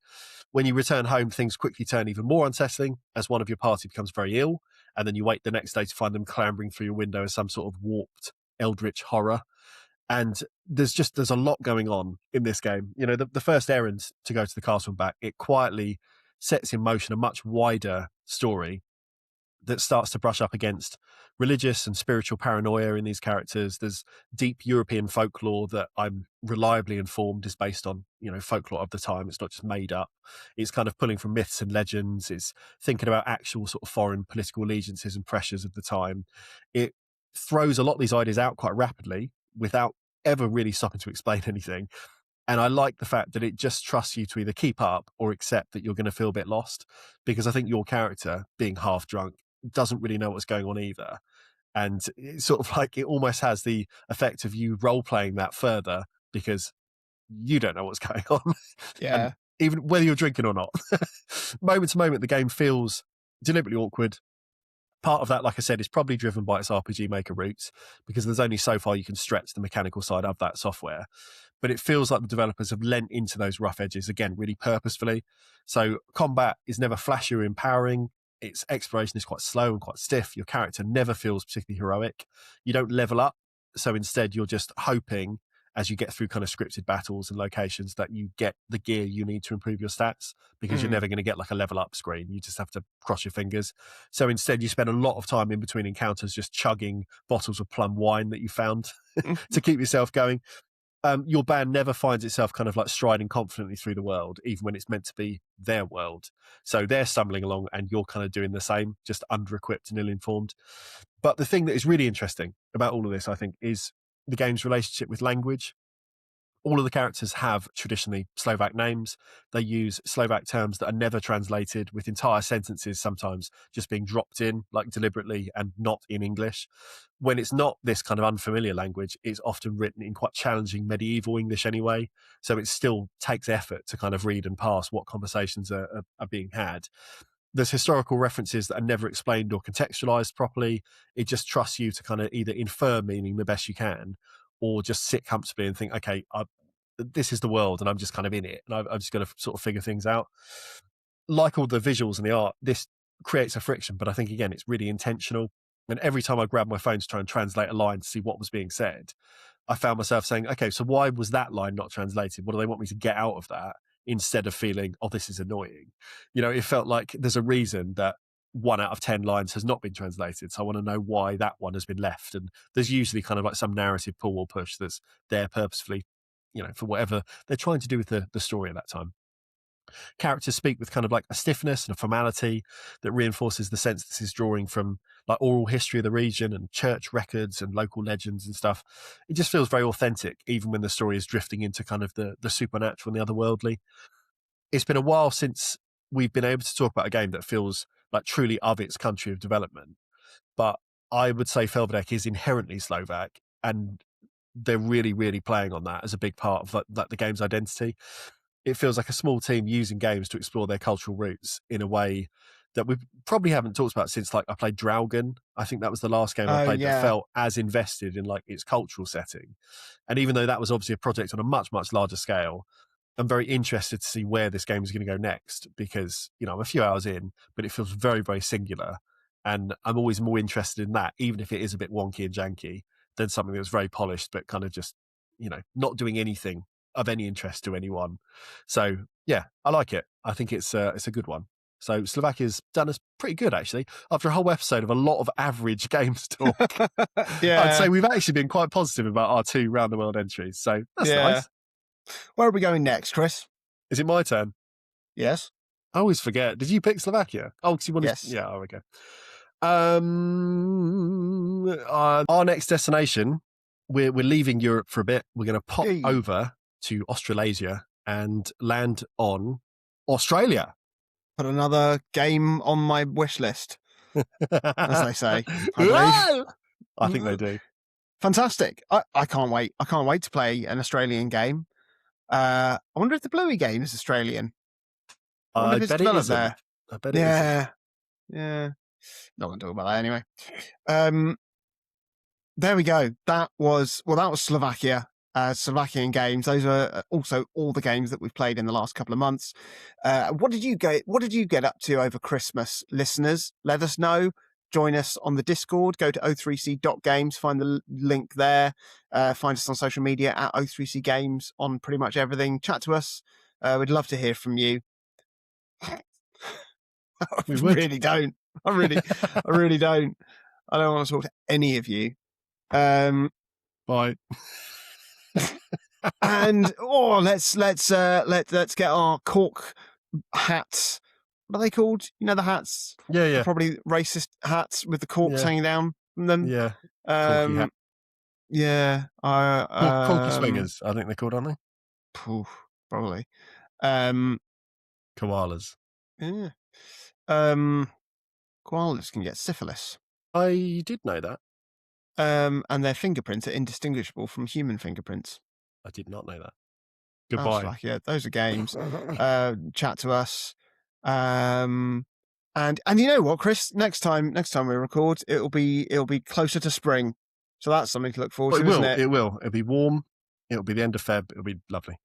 When you return home, things quickly turn even more unsettling as one of your party becomes very ill, and then you wait the next day to find them clambering through your window as some sort of warped eldritch horror. And there's a lot going on in this game. The first errand to go to the castle and back, it quietly sets in motion a much wider story that starts to brush up against religious and spiritual paranoia in these characters. There's deep European folklore that I'm reliably informed is based on, folklore of the time. It's not just made up. It's kind of pulling from myths and legends. It's thinking about actual sort of foreign political allegiances and pressures of the time. It throws a lot of these ideas out quite rapidly without ever really stopping to explain anything. And I like the fact that it just trusts you to either keep up or accept that you're going to feel a bit lost, because I think your character, being half drunk, doesn't really know what's going on either. And it's sort of like it almost has the effect of you role-playing that further because you don't know what's going on. Yeah. And even whether you're drinking or not. Moment to moment, the game feels deliberately awkward. Part of that, like I said, is probably driven by its RPG Maker roots, because there's only so far you can stretch the mechanical side of that software. But it feels like the developers have lent into those rough edges, again, really purposefully. So combat is never flashy or empowering. Its exploration is quite slow and quite stiff. Your character never feels particularly heroic. You don't level up. So instead, you're just hoping as you get through kind of scripted battles and locations that you get the gear you need to improve your stats, because you're never going to get like a level up screen. You just have to cross your fingers. So instead you spend a lot of time in between encounters just chugging bottles of plum wine that you found to keep yourself going. Your band never finds itself kind of like striding confidently through the world, even when it's meant to be their world. So they're stumbling along and you're kind of doing the same, just under-equipped and ill-informed. But the thing that is really interesting about all of this, I think, is the game's relationship with language. All of the characters have traditionally Slovak names. They use Slovak terms that are never translated, with entire sentences sometimes just being dropped in, like deliberately, and not in English. When it's not this kind of unfamiliar language, it's often written in quite challenging medieval English anyway. So it still takes effort to kind of read and parse what conversations are being had. There's historical references that are never explained or contextualized properly. It just trusts you to kind of either infer meaning the best you can, or just sit comfortably and think, okay, this is the world and I'm just kind of in it, and I'm just going to sort of figure things out. Like all the visuals and the art, this creates a friction, but I think, again, it's really intentional. And every time I grabbed my phone to try and translate a line to see what was being said, I found myself saying, okay, so why was that line not translated? What do they want me to get out of that? Instead of feeling, oh, this is annoying. It felt like there's a reason that 1 out of 10 lines has not been translated. So I want to know why that one has been left. And there's usually kind of like some narrative pull or push that's there purposefully, for whatever they're trying to do with the story at that time. characters speak with kind of like a stiffness and a formality that reinforces the sense this is drawing from like oral history of the region and church records and local legends and stuff. It just feels very authentic, even when the story is drifting into kind of the supernatural and the otherworldly. It's been a while since we've been able to talk about a game that feels like truly of its country of development. But I would say Felvidek is inherently Slovak, and they're really, really playing on that as a big part of like the game's identity. It feels like a small team using games to explore their cultural roots in a way that we probably haven't talked about since like I played Draugen. I think that was the last game I played that felt as invested in like its cultural setting. And even though that was obviously a project on a much, much larger scale, I'm very interested to see where this game is going to go next because, you know, I'm a few hours in, but it feels very, very singular. And I'm always more interested in that, even if it is a bit wonky and janky, than something that's very polished, but kind of just, you know, not doing anything of any interest to anyone. So yeah, I like it. I think it's a good one. So Slovakia's done us pretty good, actually. After a whole episode of a lot of average games talk, I'd say we've actually been quite positive about our 2 round the world entries. So that's nice. Where are we going next, Chris? Is it my turn? Yes. I always forget. Did you pick Slovakia? Oh, because you wanted. Yes. Yeah. Oh, okay. Our next destination, we're leaving Europe for a bit. We're going to pop over to Australasia and land on Australia. Put another game on my wish list, as they say. I think they do. Fantastic. I can't wait. I can't wait to play an Australian game. I wonder if the Bluey game is Australian. I bet it isn't. There. I bet it isn't. Yeah. Not going to talk about that anyway. There we go. That was Slovakia. Slovakian games. Those are also all the games that we've played in the last couple of months. What did you get up to over Christmas, listeners? Let us know. Join us on the Discord. Go to o3c.games. Find the link there. Find us on social media at o3c games on pretty much everything. Chat to us. We'd love to hear from you. We really don't. I really don't. I don't want to talk to any of you. Bye. And let's get our cork hats. What are they called? You know, the hats. Yeah. They're probably racist hats with the corks hanging down from them. Yeah. Yeah. Corky swingers, I think they're called, aren't they? Probably. Koalas. Yeah. Koalas can get syphilis. I did know that. And their fingerprints are indistinguishable from human fingerprints. I did not know that. Goodbye. Yeah, those are games. Chat to us. And you know what, Chris? Next time we record, it'll be closer to spring. So that's something to look forward to, isn't it? It will. It'll be warm. It'll be the end of Feb. It'll be lovely.